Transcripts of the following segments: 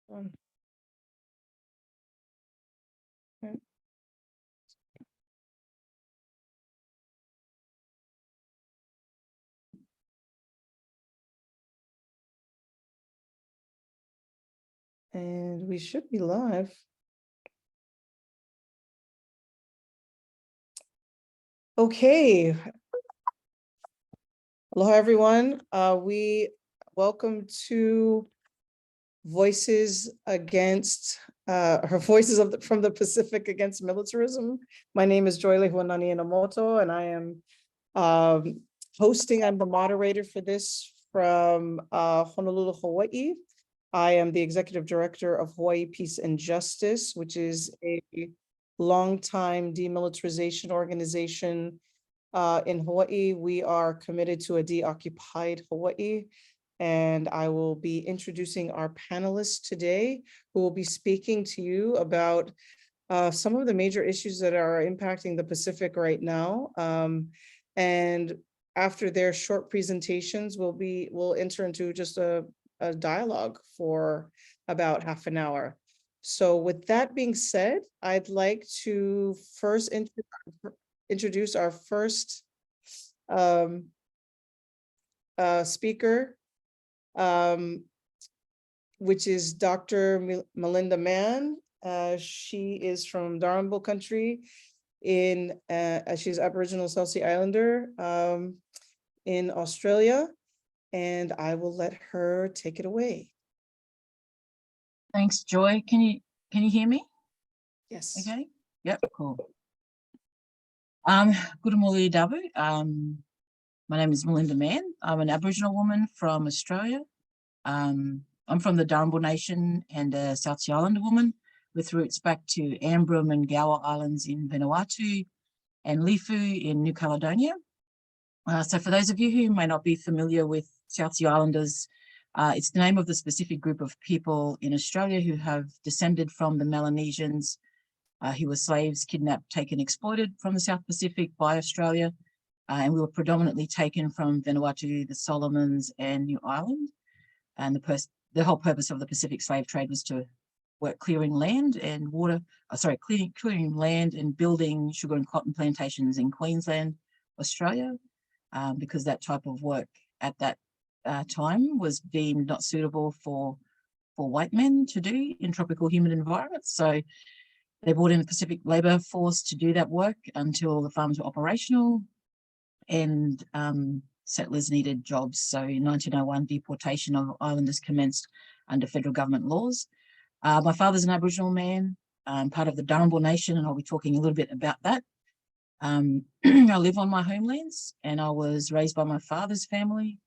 Okay. And we should be live. Okay. Hello, everyone. We welcome to Voices Against, her Voices from the Pacific Against Militarism. My name is Joyle Huanani Inamoto, and I am hosting. I'm the moderator for this from Honolulu, Hawaii. I am the executive director of Hawaii Peace and Justice, which is a longtime demilitarization organization in Hawaii. We are committed to a deoccupied Hawaii. And I will be introducing our panelists today, who will be speaking to you about some of the major issues that are impacting the Pacific right now. And after their short presentations, we'll enter into just a dialogue for about half an hour. So with that being said, I'd like to first introduce our first speaker, which is Dr. Melinda Mann. She is from Darumbal country she's Aboriginal South Sea Islander in Australia, and I will let her take it away. Thanks, Joy. Can you hear me? Yes. Okay. Yep. Cool. Good morning, Dabu. My name is Melinda Mann. I'm an Aboriginal woman from Australia. I'm from the Darumbal Nation and a South Sea Islander woman with roots back to Ambrym and Gower Islands in Vanuatu and Lifu in New Caledonia. So for those of you who may not be familiar with South Sea Islanders, it's the name of the specific group of people in Australia who have descended from the Melanesians who were slaves, kidnapped, taken, exploited from the South Pacific by Australia. And we were predominantly taken from Vanuatu, the Solomons, and New Ireland. And the whole purpose of the Pacific slave trade was to work clearing land and clearing land and building sugar and cotton plantations in Queensland, Australia, because that type of work at that time was deemed not suitable for white men to do in tropical humid environments. So they brought in a Pacific labour force to do that work until the farms were operational and settlers needed jobs. So in 1901, deportation of islanders commenced under federal government laws. My father's an Aboriginal man, part of the Darumbal Nation, and I'll be talking a little bit about that. I live on my homelands, and I was raised by my father's family.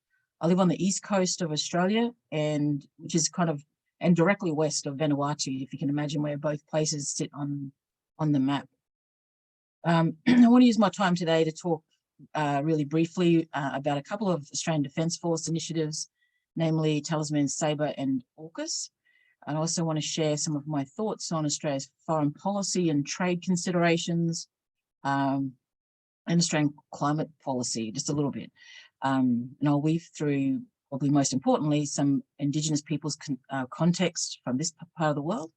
I live on the east coast of Australia, which is and directly west of Vanuatu, if you can imagine where both places sit on the map. I want to use my time today to talk really briefly about a couple of Australian Defence Force initiatives, namely Talisman Sabre and AUKUS. I also want to share some of my thoughts on Australia's foreign policy and trade considerations and Australian climate policy, just a little bit. And I'll weave through, probably most importantly, some Indigenous people's context from this part of the world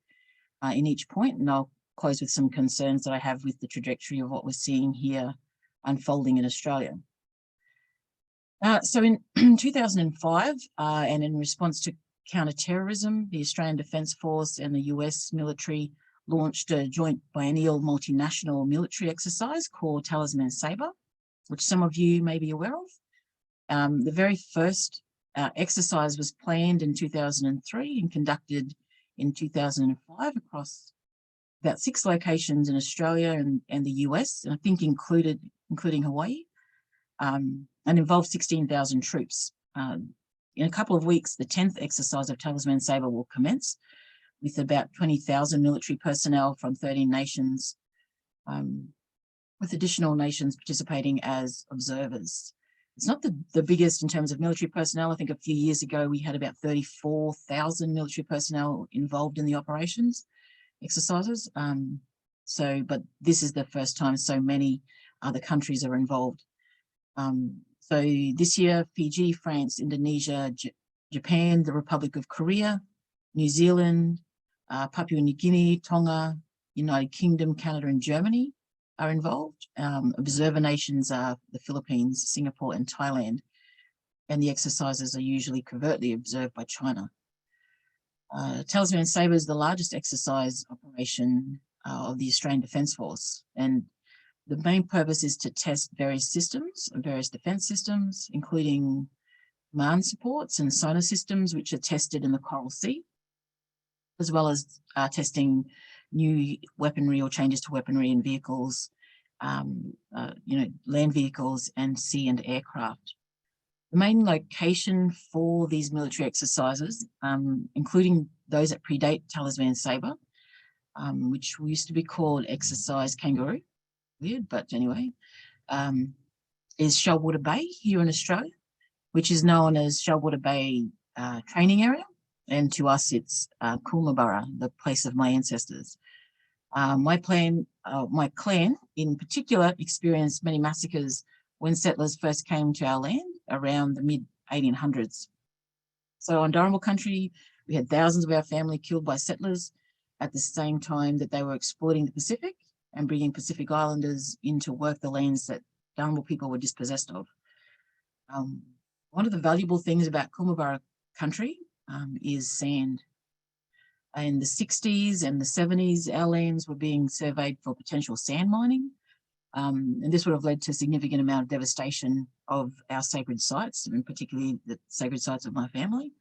in each point, and I'll close with some concerns that I have with the trajectory of what we're seeing here unfolding in Australia. So in 2005, and in response to counter-terrorism, the Australian Defence Force and the US military launched a joint biennial multinational military exercise called Talisman Sabre, which some of you may be aware of. The very first exercise was planned in 2003 and conducted in 2005 across about 6 locations in Australia and the US, and I think including Hawaii, and involved 16,000 troops. In a couple of weeks, the 10th exercise of Talisman Sabre will commence with about 20,000 military personnel from 13 nations, with additional nations participating as observers. It's not the biggest in terms of military personnel. I think a few years ago, we had about 34,000 military personnel involved in the operations exercises. But this is the first time so many other countries are involved. So this year, Fiji, France, Indonesia, Japan, the Republic of Korea, New Zealand, Papua New Guinea, Tonga, United Kingdom, Canada, and Germany are involved. Observer nations are the Philippines, Singapore, and Thailand, and the exercises are usually covertly observed by China. Talisman Sabre is the largest exercise operation of the Australian Defence Force, and the main purpose is to test various systems, various defence systems, including command supports and sonar systems, which are tested in the Coral Sea, as well as testing new weaponry or changes to weaponry in vehicles, land vehicles and sea and aircraft. The main location for these military exercises, including those that predate Talisman Sabre, which used to be called Exercise Kangaroo, weird, but anyway, is Shellwater Bay here in Australia, which is known as Shellwater Bay Training Area. And to us, it's Kookaburra, the place of my ancestors. My clan in particular experienced many massacres when settlers first came to our land around the mid-1800s. So on Darumbal country, we had thousands of our family killed by settlers at the same time that they were exploiting the Pacific and bringing Pacific Islanders in to work the lands that Darumbal people were dispossessed of. One of the valuable things about Kookaburra country is sand. In the 60s and the 70s, our lands were being surveyed for potential sand mining. And this would have led to a significant amount of devastation of our sacred sites, and particularly the sacred sites of my family,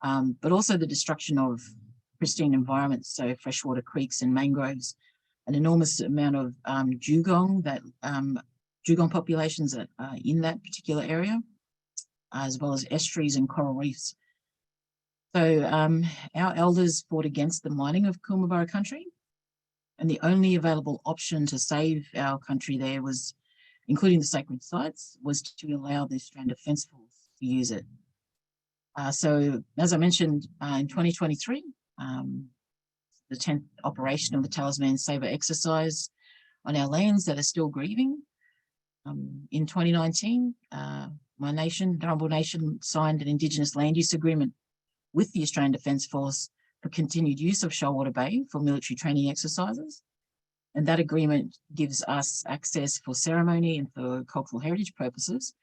but also the destruction of pristine environments, so freshwater creeks and mangroves, an enormous amount of dugong populations that are in that particular area, as well as estuaries and coral reefs. So our elders fought against the mining of Kookaburra country, and the only available option to save our country there was, including the sacred sites, was to allow the Australian Defence Force to use it. So as I mentioned, in 2023, the 10th operation of the Talisman Sabre exercise on our lands that are still grieving. In 2019, my nation, Darumbal Nation, signed an Indigenous land use agreement with the Australian Defence Force for continued use of Shellwater Bay for military training exercises. And that agreement gives us access for ceremony and for cultural heritage purposes.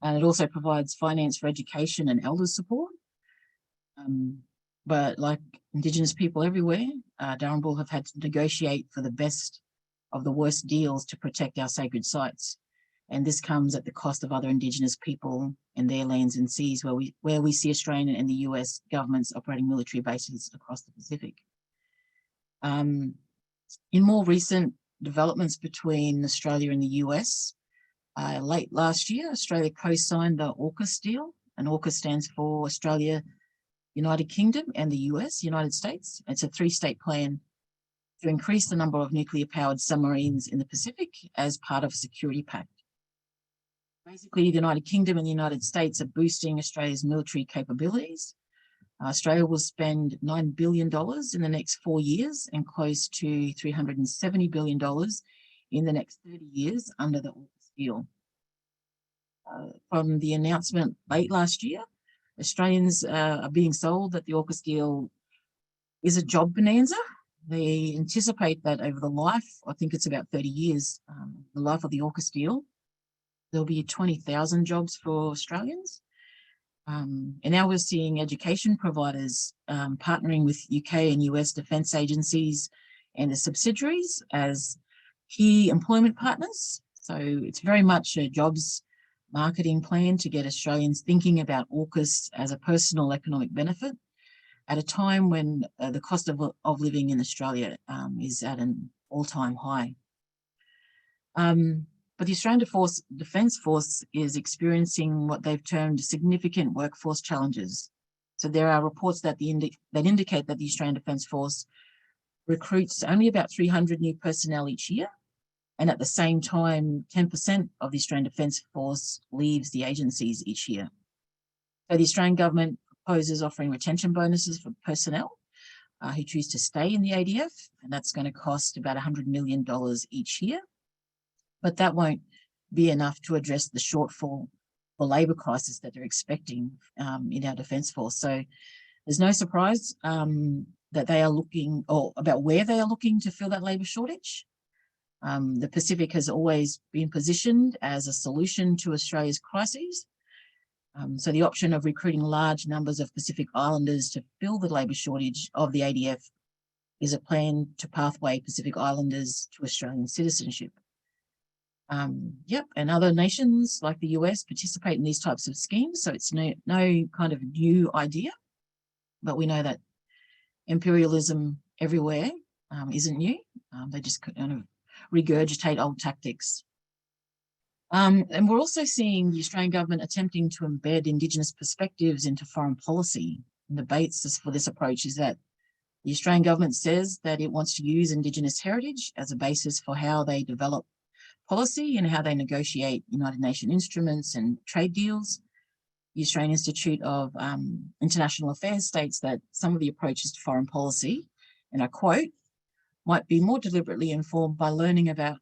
And it also provides finance for education and elders support. But like Indigenous people everywhere, Darumbal have had to negotiate for the best of the worst deals to protect our sacred sites. And this comes at the cost of other Indigenous people and their lands and seas, where we see Australian and the US governments operating military bases across the Pacific. In more recent developments between Australia and the US, late last year, Australia co-signed the AUKUS deal, and AUKUS stands for Australia, United Kingdom, and the US, United States. It's a 3-state plan to increase the number of nuclear-powered submarines in the Pacific as part of a security pact. Basically, the United Kingdom and the United States are boosting Australia's military capabilities. Australia will spend $9 billion in the next 4 years and close to $370 billion in the next 30 years under the AUKUS deal. From the announcement late last year, Australians are being sold that the AUKUS deal is a job bonanza. They anticipate that over the life, I think it's about 30 years, the life of the AUKUS deal, there'll be 20,000 jobs for Australians. And now we're seeing education providers partnering with UK and US defence agencies and the subsidiaries as key employment partners. So it's very much a jobs marketing plan to get Australians thinking about AUKUS as a personal economic benefit at a time when the cost of living in Australia is at an all-time high. But the Australian Defence Force is experiencing what they've termed significant workforce challenges. So there are reports that indicate that the Australian Defence Force recruits only about 300 new personnel each year. And at the same time, 10% of the Australian Defence Force leaves the agencies each year. So the Australian government proposes offering retention bonuses for personnel who choose to stay in the ADF, and that's going to cost about $100 million each year. But that won't be enough to address the shortfall or labour crisis that they're expecting in our Defence Force. So There's no surprise that they are looking, or about where they are looking to fill that labour shortage. The Pacific has always been positioned as a solution to Australia's crises. So the option of recruiting large numbers of Pacific Islanders to fill the labour shortage of the ADF is a plan to pathway Pacific Islanders to Australian citizenship. And other nations like the US participate in these types of schemes, so it's no kind of new idea, but we know that imperialism everywhere isn't new. They just kind of regurgitate old tactics. And we're also seeing the Australian government attempting to embed Indigenous perspectives into foreign policy. And the basis for this approach is that the Australian government says that it wants to use Indigenous heritage as a basis for how they develop policy and how they negotiate United Nations instruments and trade deals. The Australian Institute of International Affairs states that some of the approaches to foreign policy, and I quote, might be more deliberately informed by learning about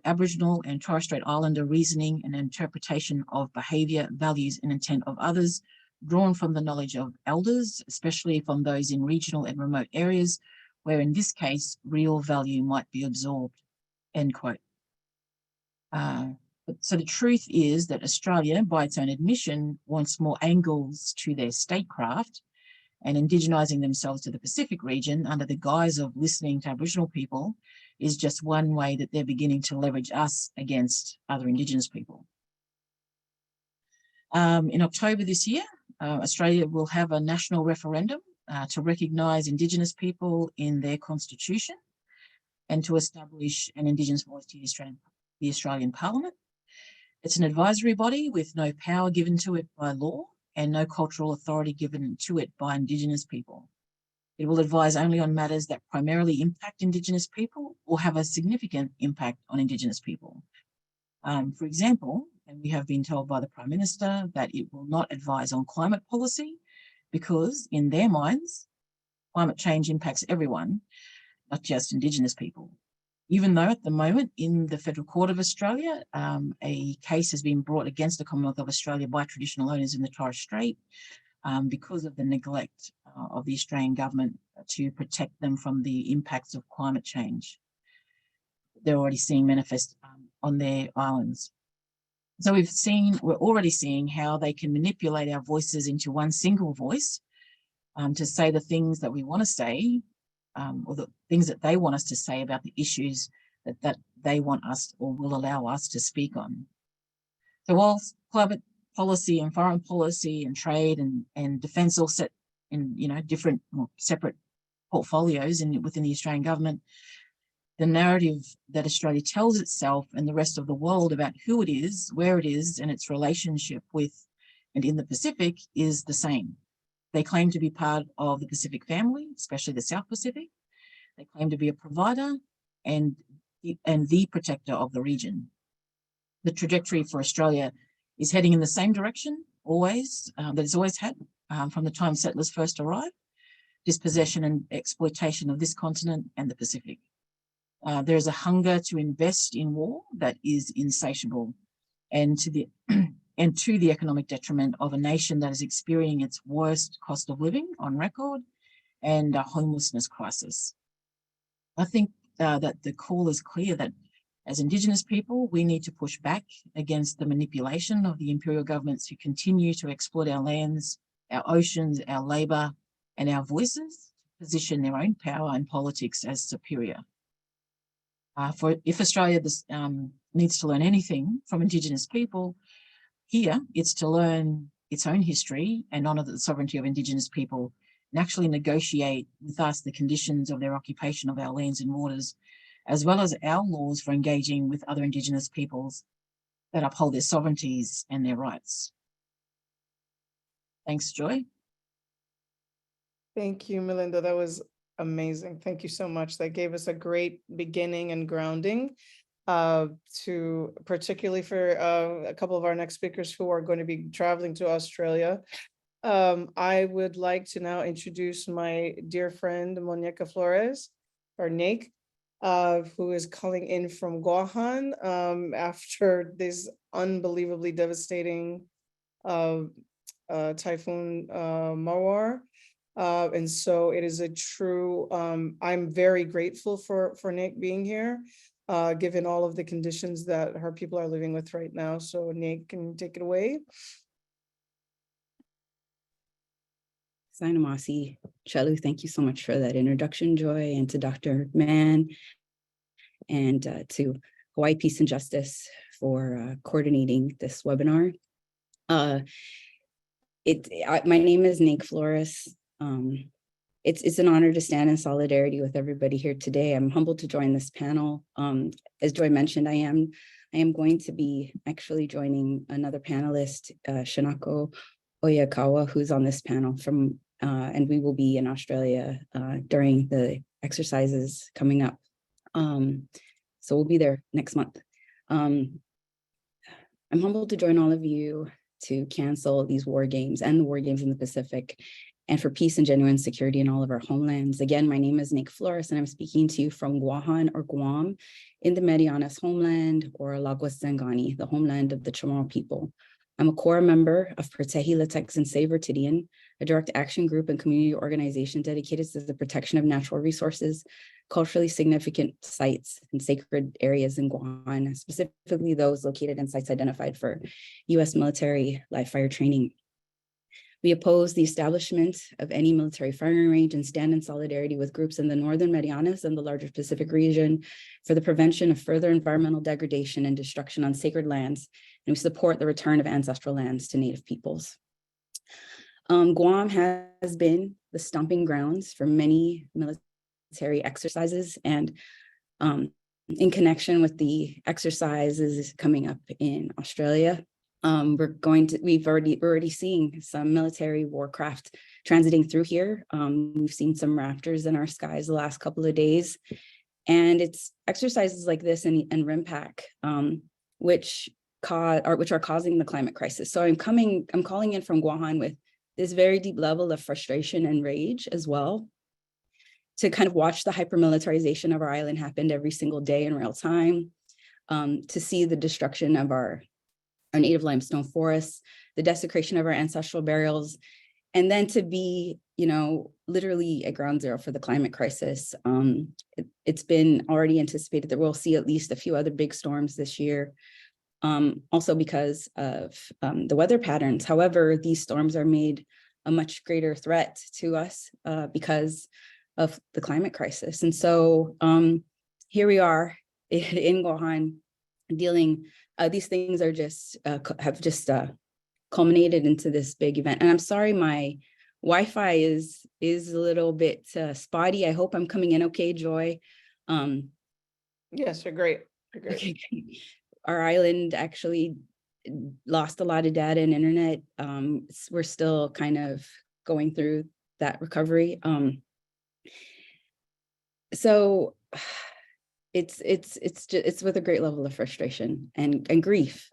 Aboriginal and Torres Strait Islander reasoning and interpretation of behaviour, values and intent of others, drawn from the knowledge of elders, especially from those in regional and remote areas, where in this case, real value might be absorbed, end quote. So the truth is that Australia, by its own admission, wants more angles to their statecraft, and indigenising themselves to the Pacific region under the guise of listening to Aboriginal people is just one way that they're beginning to leverage us against other Indigenous people. In October this year, Australia will have a national referendum to recognise Indigenous people in their constitution and to establish an Indigenous voice to the Australian Parliament. It's an advisory body with no power given to it by law and no cultural authority given to it by Indigenous people. It will advise only on matters that primarily impact Indigenous people or have a significant impact on Indigenous people. For example, and we have been told by the Prime Minister that it will not advise on climate policy because in their minds, climate change impacts everyone, not just Indigenous people. Even though at the moment in the Federal Court of Australia, a case has been brought against the Commonwealth of Australia by traditional owners in the Torres Strait because of the neglect of the Australian government to protect them from the impacts of climate change. They're already seeing manifest on their islands. So we're already seeing how they can manipulate our voices into one single voice to say the things that we want to say, or the things that they want us to say about the issues that they want us or will allow us to speak on. So whilst climate policy and foreign policy and trade and defence all set in different or separate portfolios within the Australian government, the narrative that Australia tells itself and the rest of the world about who it is, where it is, and its relationship with and in the Pacific is the same. They claim to be part of the Pacific family, especially the South Pacific. They claim to be a provider and the protector of the region. The trajectory for Australia is heading in the same direction always, that it's always had from the time settlers first arrived, dispossession and exploitation of this continent and the Pacific. There is a hunger to invest in war that is insatiable and to the economic detriment of a nation that is experiencing its worst cost of living on record and a homelessness crisis. I think that the call is clear that as Indigenous people, we need to push back against the manipulation of the imperial governments who continue to exploit our lands, our oceans, our labour, and our voices to position their own power and politics as superior. If Australia needs to learn anything from Indigenous people, here it's to learn its own history and honour the sovereignty of Indigenous people and actually negotiate with us the conditions of their occupation of our lands and waters, as well as our laws for engaging with other Indigenous peoples that uphold their sovereignties and their rights. Thanks, Joy. Thank you, Melinda. That was amazing. Thank you so much. That gave us a great beginning and grounding to particularly for a couple of our next speakers who are going to be traveling to Australia. I would like to now introduce my dear friend, Monica Flores, or Nake, who is calling in from Guahan after this unbelievably devastating typhoon Mawar. And so it is a true, I'm very grateful for Nick being here, given all of the conditions that her people are living with right now. So Nick can take it away. Sainamasi, Chelu, thank you so much for that introduction, Joy, and to Dr. Mann and to Hawaii Peace and Justice for coordinating this webinar. My name is Nate Flores. It's an honor to stand in solidarity with everybody here today. I'm humbled to join this panel. As Joy mentioned, I am going to be actually joining another panelist, Shinako Oyakawa, who's on this panel from, and we will be in Australia during the exercises coming up. So we'll be there next month. I'm humbled to join all of you to cancel these war games and the war games in the Pacific, and for peace and genuine security in all of our homelands. Again, my name is Nick Flores, and I'm speaking to you from Guahan or Guam in the Marianas homeland, or Lagos Zangani, the homeland of the Chamorro people. I'm a core member of Protehi Latex and Save Vertidian, a direct action group and community organization dedicated to the protection of natural resources, culturally significant sites and sacred areas in Guahan, specifically those located in sites identified for U.S. military live fire training. We oppose the establishment of any military firing range and stand in solidarity with groups in the Northern Marianas and the larger Pacific region for the prevention of further environmental degradation and destruction on sacred lands, and we support the return of ancestral lands to Native peoples. Guam has been the stomping grounds for many military exercises, and in connection with the exercises coming up in Australia, we're already seeing some military warcraft transiting through here. We've seen some Raptors in our skies the last couple of days, and it's exercises like this and RIMPAC, which are causing the climate crisis. So I'm calling in from Guahan with this very deep level of frustration and rage as well, to kind of watch the hyper-militarization of our island happen every single day in real time, to see the destruction of our native limestone forests, the desecration of our ancestral burials, and then to be, literally at ground zero for the climate crisis. It's been already anticipated that we'll see at least a few other big storms this year, also because of the weather patterns. However, these storms are made a much greater threat to us because of the climate crisis. And so here we are in Guahan dealing, these things are have just culminated into this big event. And I'm sorry, my Wi-Fi is a little bit spotty. I hope I'm coming in okay, Joy. Yes, you're great. You're great. Okay. Our island actually lost a lot of data and internet. We're still kind of going through that recovery. So it's with a great level of frustration and grief.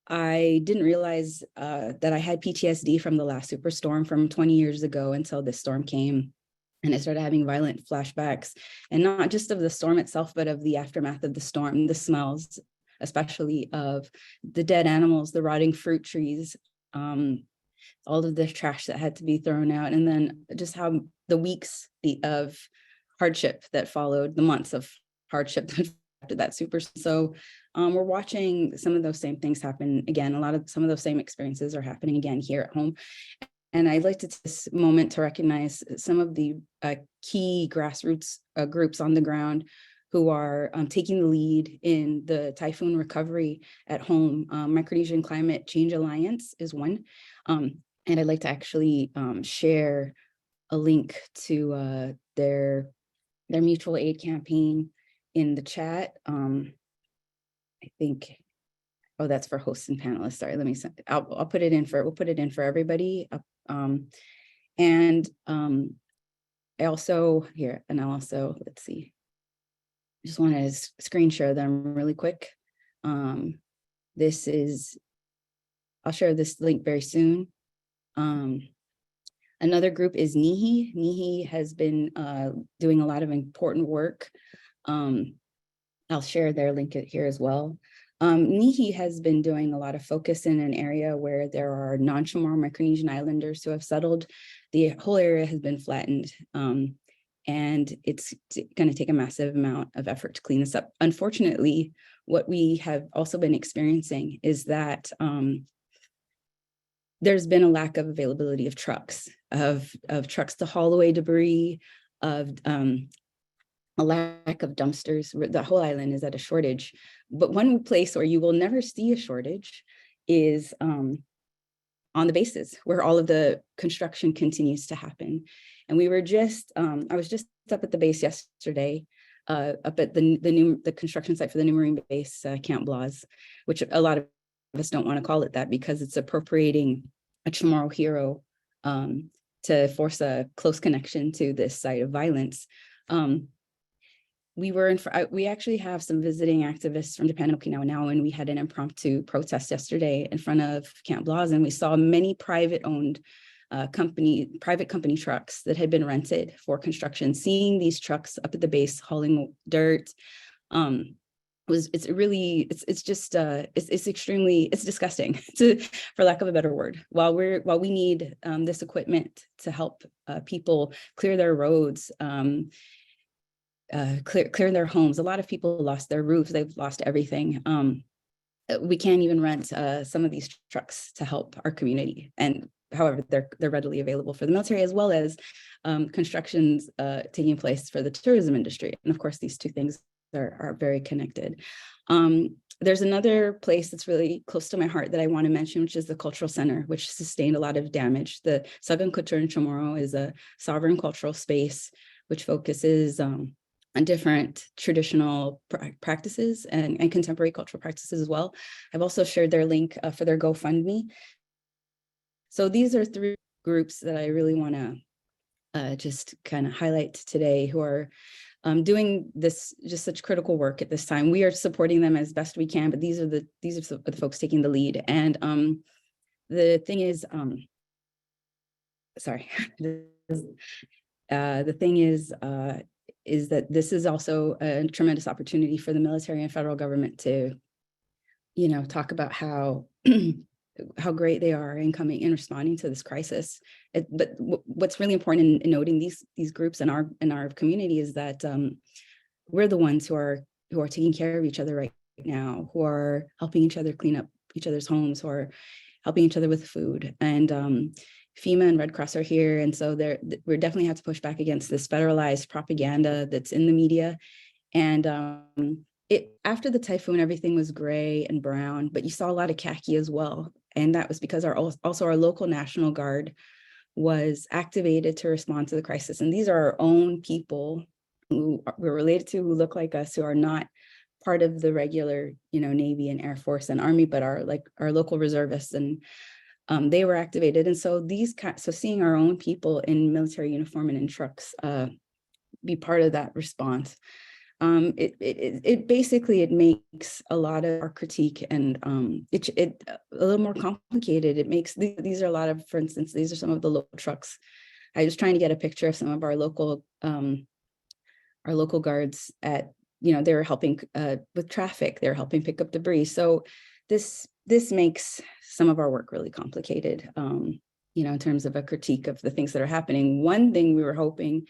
I didn't realize that I had PTSD from the last superstorm from 20 years ago until this storm came, and I started having violent flashbacks, and not just of the storm itself, but of the aftermath of the storm, the smells, especially of the dead animals, the rotting fruit trees, all of the trash that had to be thrown out, and then just how the weeks of hardship that followed, the months of hardship that after that super. So we're watching some of those same things happen again. Some of those same experiences are happening again here at home. And I'd like to take this moment to recognize some of the key grassroots groups on the ground who are taking the lead in the typhoon recovery at home. Micronesian Climate Change Alliance is one. And I'd like to actually share a link to their mutual aid campaign in the chat. I think, oh, that's for hosts and panelists. Sorry, I'll put it in we'll put it in for everybody. I also here, and I'll also, let's see, I just want to screen share them really quick. I'll share this link very soon. Another group is NIHI. NIHI has been doing a lot of important work. I'll share their link here as well. NIHI has been doing a lot of focus in an area where there are non-Chamorro Micronesian islanders who have settled. The whole area has been flattened, and it's going to take a massive amount of effort to clean this up. Unfortunately, what we have also been experiencing is that there's been a lack of availability of trucks, of trucks to haul away debris, of a lack of dumpsters. The whole island is at a shortage. But one place where you will never see a shortage is on the bases, where all of the construction continues to happen. And we were just, I was just up at the base yesterday, up at the construction site for the new Marine base, Camp Blas, which a lot of us don't want to call it that because it's appropriating a Chamorro hero to force a close connection to this site of violence. We actually have some visiting activists from Japan and Okinawa now, and we had an impromptu protest yesterday in front of Camp Blas, and we saw many private company trucks that had been rented for construction. Seeing these trucks up at the base hauling dirt, it's disgusting, for lack of a better word. While we need this equipment to help people clear their roads, clear their homes. A lot of people lost their roofs. They've lost everything. We can't even rent some of these trucks to help our community. And however, they're readily available for the military, as well as constructions taking place for the tourism industry. And of course, these two things are very connected. There's another place that's really close to my heart that I want to mention, which is the Cultural Center, which sustained a lot of damage. The Sagan Couture in Chamorro is a sovereign cultural space which focuses on different traditional practices and contemporary cultural practices as well. I've also shared their link for their GoFundMe. So these are three groups that I really want to just kind of highlight today, who are doing this just such critical work at this time. We are supporting them as best we can, but these are the folks taking the lead. And the thing is, sorry, the thing is that this is also a tremendous opportunity for the military and federal government to, talk about how how great they are in coming and responding to this crisis. But what's really important in noting these groups in our community is that we're the ones who are taking care of each other right now, who are helping each other clean up each other's homes, who are helping each other with food. And FEMA and Red Cross are here. And so we definitely have to push back against this federalized propaganda that's in the media. And after the typhoon, everything was gray and brown, but you saw a lot of khaki as well. And that was because also our local National Guard was activated to respond to the crisis. And these are our own people who we're related to, who look like us, who are not part of the regular, Navy and Air Force and Army, but are like our local reservists. And they were activated. And so so seeing our own people in military uniform and in trucks be part of that response, it basically makes a lot of our critique and it a little more complicated. It makes these are a lot of, for instance, these are some of the local trucks. I was trying to get a picture of some of our local guards at, they were helping with traffic. They're helping pick up debris. So this makes some of our work really complicated, in terms of a critique of the things that are happening. One thing we were hoping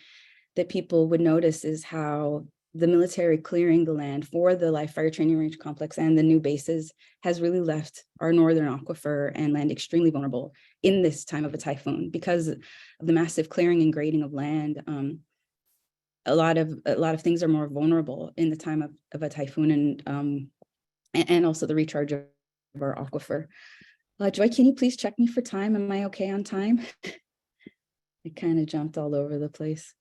that people would notice is how the military clearing the land for the live fire training range complex and the new bases has really left our northern aquifer and land extremely vulnerable in this time of a typhoon because of the massive clearing and grading of land. A lot of things are more vulnerable in the time of a typhoon, and also the recharge of our aquifer. Joy, can you please check me for time? Am I okay on time? I kind of jumped all over the place.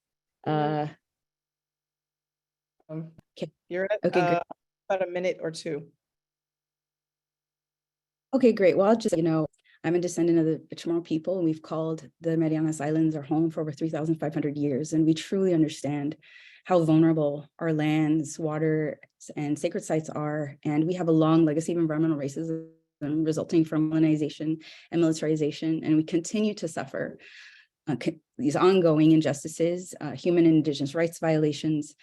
You're at Okay, great. about a minute or two. Okay, great. Well, I'll just, I'm a descendant of the Chamorro people, and we've called the Marianas Islands our home for over 3,500 years. And we truly understand how vulnerable our lands, water, and sacred sites are. And we have a long legacy of environmental racism resulting from colonization and militarization. And we continue to suffer these ongoing injustices, human and indigenous rights violations,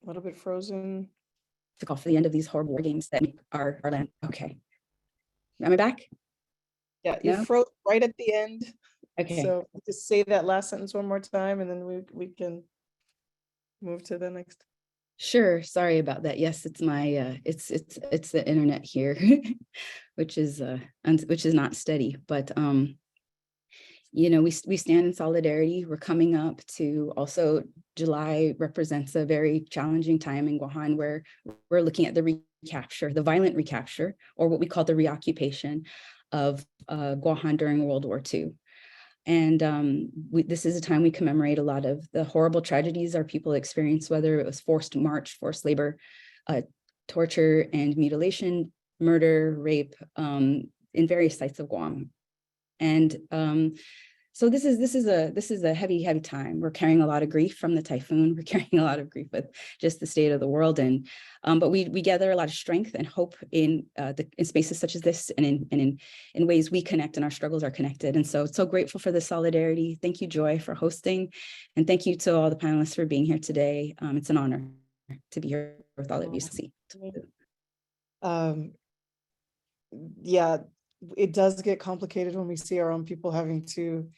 A little bit frozen. To call for the end of these horrible war games that make our land. Okay. Am I back? Yeah, you No? froze right at the end. Okay. So just say that last sentence one more time and then we can move to the next. Sure. Sorry about that. Yes, it's my it's the internet here, which is not steady. But you know, we stand in solidarity. We're coming up to also July represents a very challenging time in Guahan where we're looking at the recapture, the violent recapture, or what we call the reoccupation of Guahan during World War II. And this is a time we commemorate a lot of the horrible tragedies our people experienced, whether it was forced march, forced labor, torture and mutilation, murder, rape in various sites of Guam. And so this is a heavy time. We're carrying a lot of grief from the typhoon. We're carrying a lot of grief with just the state of the world, and but we gather a lot of strength and hope in spaces such as this, and in ways we connect and our struggles are connected. And so grateful for the solidarity. Thank you, Joy, for hosting, and thank you to all the panelists for being here today. It's an honor to be here with all of you. Yeah, it does get complicated when we see our own people having to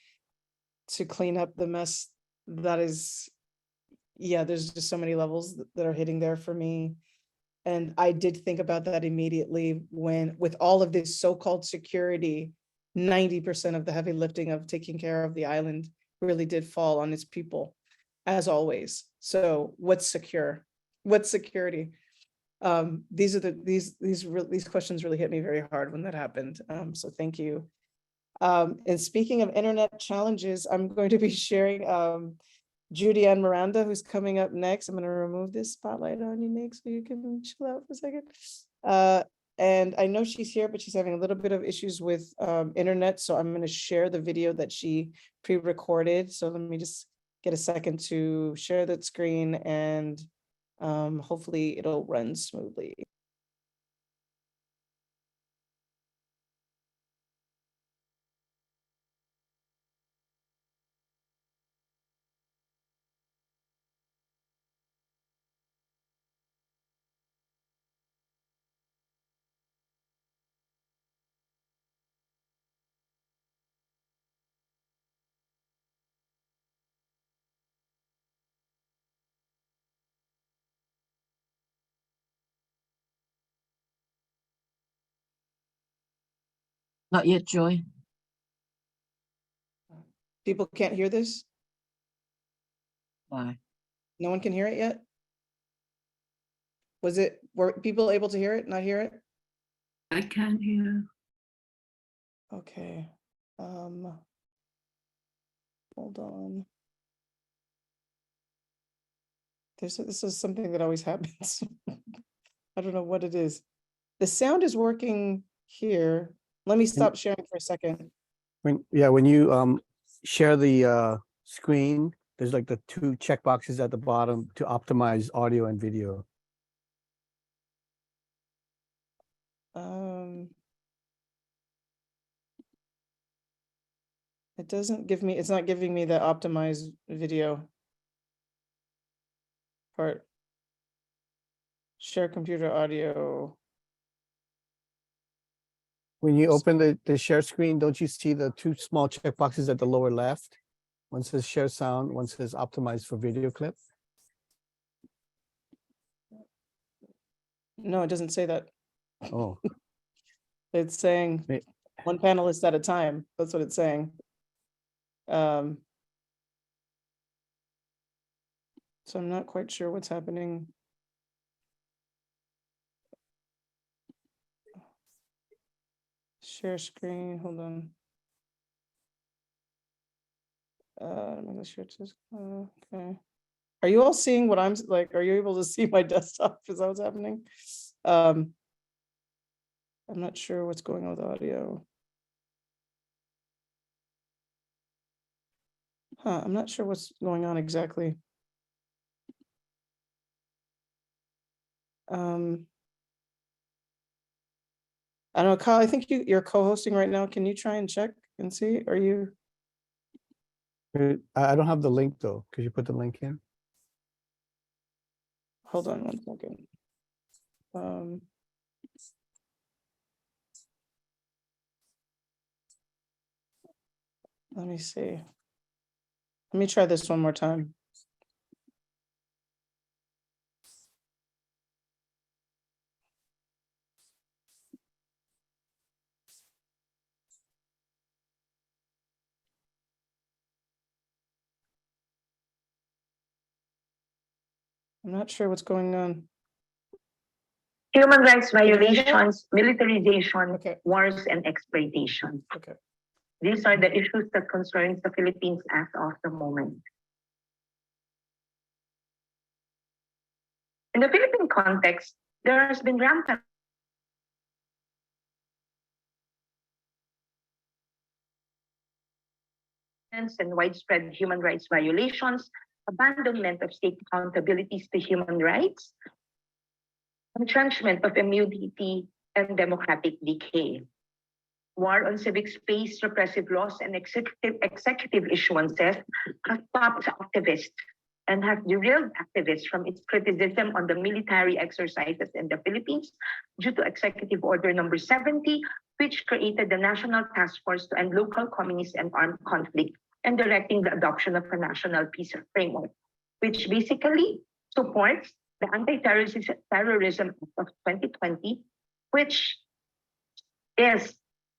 clean up the mess that is, yeah, there's just so many levels that are hitting there for me. And I did think about that immediately when, with all of this so-called security, 90% of the heavy lifting of taking care of the island really did fall on its people, as always. So what's secure? What's security? These questions really hit me very hard when that happened. So thank you. And speaking of internet challenges, I'm going to be sharing Judy Ann Miranda, who's coming up next. I'm going to remove this spotlight on you, Nick, so you can chill out for a second. And I know she's here, but she's having a little bit of issues with internet. So I'm going to share the video that she pre-recorded. So let me just get a second to share that screen, and hopefully it'll run smoothly. Not yet, Joy. People can't hear this? Why? No one can hear it yet? Were people able to hear it, not hear it? I can't hear. Okay. Hold on. This is something that always happens. I don't know what it is. The sound is working here. Let me stop sharing for a second. When you share the screen, there's like the two check boxes at the bottom to optimize audio and video. It doesn't give me, it's not giving me the optimized video part. Share computer audio. When you open the share screen, don't you see the two small check boxes at the lower left? One says share sound, one says optimized for video clip. No, it doesn't say that. Oh, It's saying Wait. one panelist at a time. That's what it's saying. So I'm not quite sure what's happening. Share screen, hold on. I'm gonna share this. Okay. Are you all seeing what I'm like? Are you able to see my desktop? Is that what's happening? I'm not sure what's going on with audio. I'm not sure what's going on exactly. I don't know, Kyle, I think you're co-hosting right now. Can you try and check and see? Are you? I don't have the link though. Could you put the link in? hold on one second. Let me see. Let me try this one more time. I'm not sure what's going on. Human rights you hear that? violations, militarization, Okay, wars, and exploitation. okay. These are the issues that concerns the Philippines as of the moment. In the Philippine context, there has been rampant and widespread human rights violations, abandonment of state accountabilities to human rights, entrenchment of immunity, and democratic decay. War on civic space, repressive laws, and executive issuances have stopped activists and have derailed activists from its criticism on the military exercises in the Philippines due to Executive Order Number 70, which created the National Task Force to End Local Communist and Armed Conflict and directing the adoption of a national peace framework, which basically supports the Anti-Terrorism Act of 2020, which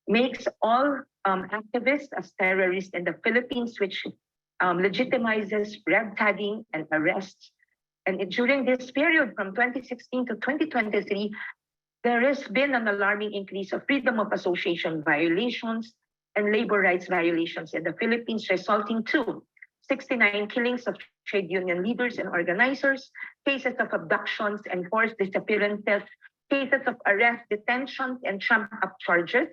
makes all activists as terrorists in the Philippines, which legitimizes red tagging and arrests. And during this period from 2016 to 2023, there has been an alarming increase of freedom of association violations and labor rights violations in the Philippines, resulting to 69 killings of trade union leaders and organizers, cases of abductions and forced disappearances, cases of arrest, detentions, and trumped-up charges,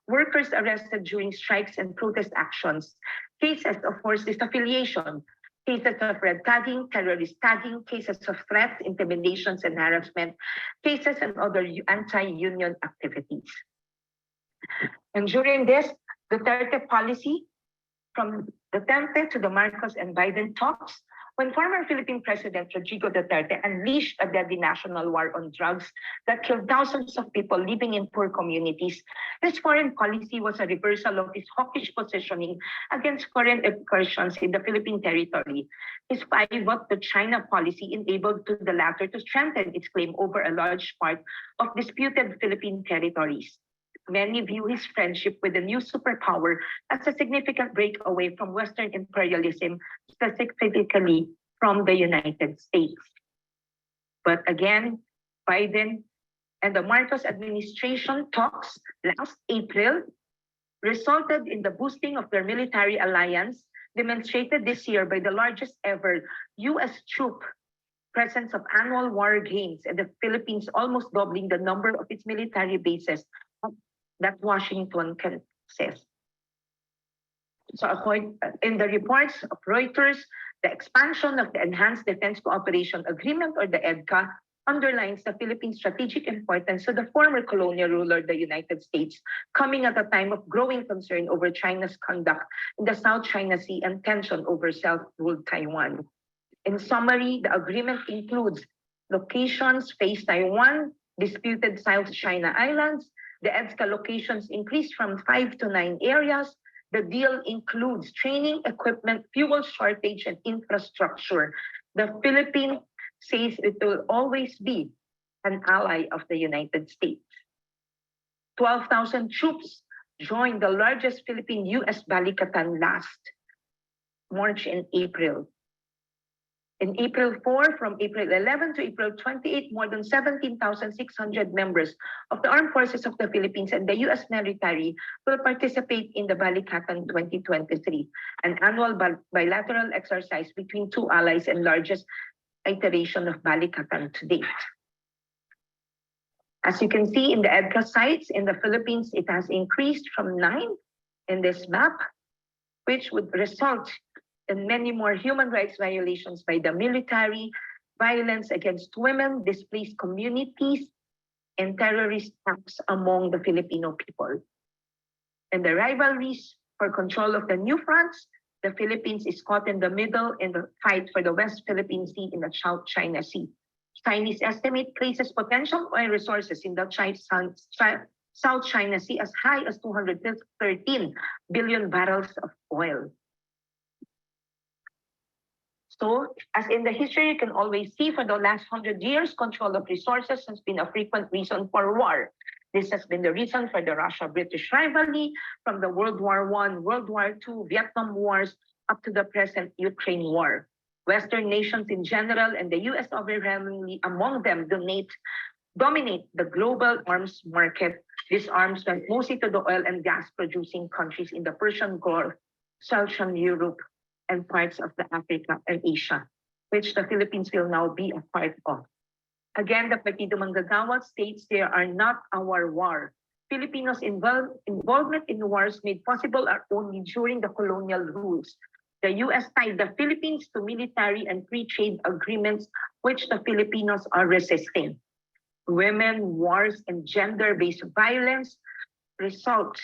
workers arrested during strikes and protest actions, cases of forced disaffiliation, cases of red tagging, terrorist tagging, cases of threats, intimidations, and harassment, cases and other anti-union activities. And during this, Duterte policy, from Duterte to the Marcos and Biden talks, when former Philippine President Rodrigo Duterte unleashed a deadly national war on drugs that killed thousands of people living in poor communities, his foreign policy was a reversal of his hawkish positioning against foreign incursions in the Philippine territory. His pivot to China policy enabled to the latter to strengthen its claim over a large part of disputed Philippine territories. Many view his friendship with the new superpower as a significant break away from Western imperialism, specifically from the United States. But again, Biden and the Marcos administration talks last April resulted in the boosting of their military alliance, demonstrated this year by the largest ever U.S. troop presence of annual war games in the Philippines, almost doubling the number of its military bases that Washington can access. So in the reports of Reuters, the expansion of the Enhanced Defense Cooperation Agreement, or the EDCA, underlines the Philippines' strategic importance to the former colonial ruler, the United States, coming at a time of growing concern over China's conduct in the South China Sea and tension over self-ruled Taiwan. In summary, the agreement includes locations, Phase Taiwan, disputed South China Islands. The EDCA locations increased from 5 to 9 areas. The deal includes training, equipment, fuel shortage, and infrastructure. The Philippines says it will always be an ally of the United States. 12,000 troops joined the largest Philippine-US Balikatan last March and April. In April 4, from April 11 to April 28, more than 17,600 members of the Armed Forces of the Philippines and the U.S. military will participate in the Balikatan 2023, an annual bilateral exercise between two allies and largest iteration of Balikatan to date. As you can see in the EDCA sites in the Philippines, it has increased from 9 in this map, which would result and many more human rights violations by the military, violence against women, displaced communities, and terrorist acts among the Filipino people. And the rivalries for control of the new fronts, the Philippines is caught in the middle in the fight for the West Philippine Sea in the South China Sea. Chinese estimate places potential oil resources in the South China Sea as high as 213 billion barrels of oil. So, as in the history, you can always see for the last 100 years, control of resources has been a frequent reason for war. This has been the reason for the Russia-British rivalry from the World War I, World War II, Vietnam Wars, up to the present Ukraine war. Western nations in general and the US overwhelmingly among them dominate the global arms market. These arms went mostly to the oil and gas producing countries in the Persian Gulf, Southern Europe, and parts of the Africa and Asia, which the Philippines will now be a part of. Again, the Partido Manggagawa states they are not our war. Filipinos' involvement in wars made possible are only during the colonial rules. The US tied the Philippines to military and free trade agreements, which the Filipinos are resisting. Women, wars, and gender-based violence result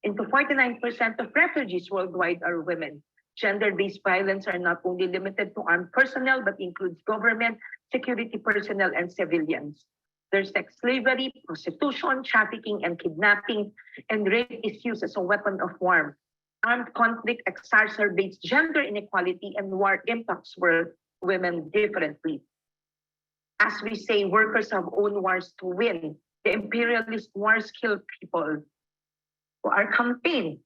into 49% of refugees worldwide are women. Gender-based violence are not only limited to armed personnel, but includes government, security personnel, and civilians. There's sex slavery, prostitution, trafficking, and kidnapping, and rape is used as a weapon of war. Armed conflict exacerbates gender inequality, and war impacts women differently. As we say, workers have own wars to win. The imperialist wars kill people. So our campaign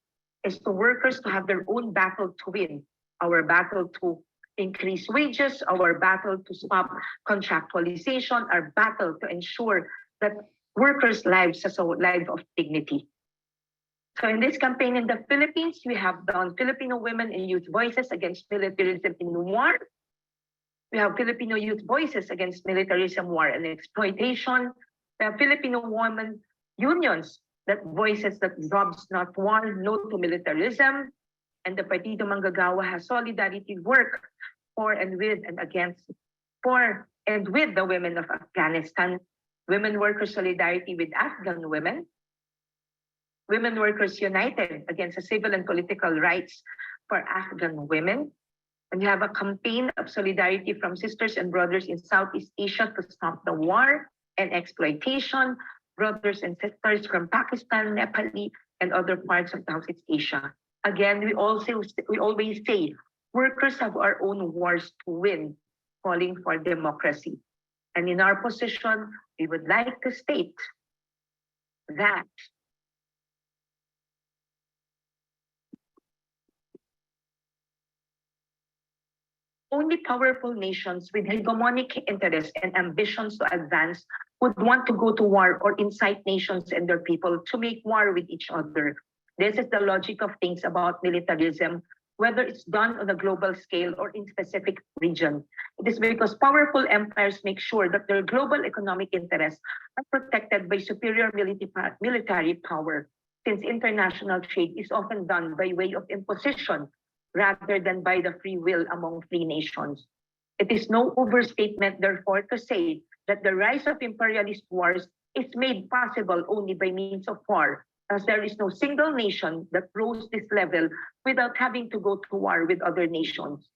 is to workers to have their own battle to win. Our battle to increase wages, our battle to stop contractualization, our battle to ensure that workers' lives as a life of dignity. So in this campaign in the Philippines, we have done Filipino women and youth voices against militarism in war. We have Filipino youth voices against militarism, war, and exploitation. We have Filipino women unions that voices that jobs not war, no to militarism. And the Partido Manggagawa has solidarity work for and with and against, for and with the women of Afghanistan, women workers solidarity with Afghan women, women workers united against the civil and political rights for Afghan women. And we have a campaign of solidarity from sisters and brothers in Southeast Asia to stop the war and exploitation, brothers and sisters from Pakistan, Nepal, and other parts of Southeast Asia. Again, we always say, workers have our own wars to win, calling for democracy. And in our position, we would like to state that only powerful nations with hegemonic interests and ambitions to advance would want to go to war or incite nations and their people to make war with each other. This is the logic of things about militarism, whether it's done on a global scale or in specific region. It is because powerful empires make sure that their global economic interests are protected by superior military power, since international trade is often done by way of imposition rather than by the free will among free nations. It is no overstatement, therefore, to say that the rise of imperialist wars is made possible only by means of war, as there is no single nation that rose this level without having to go to war with other nations.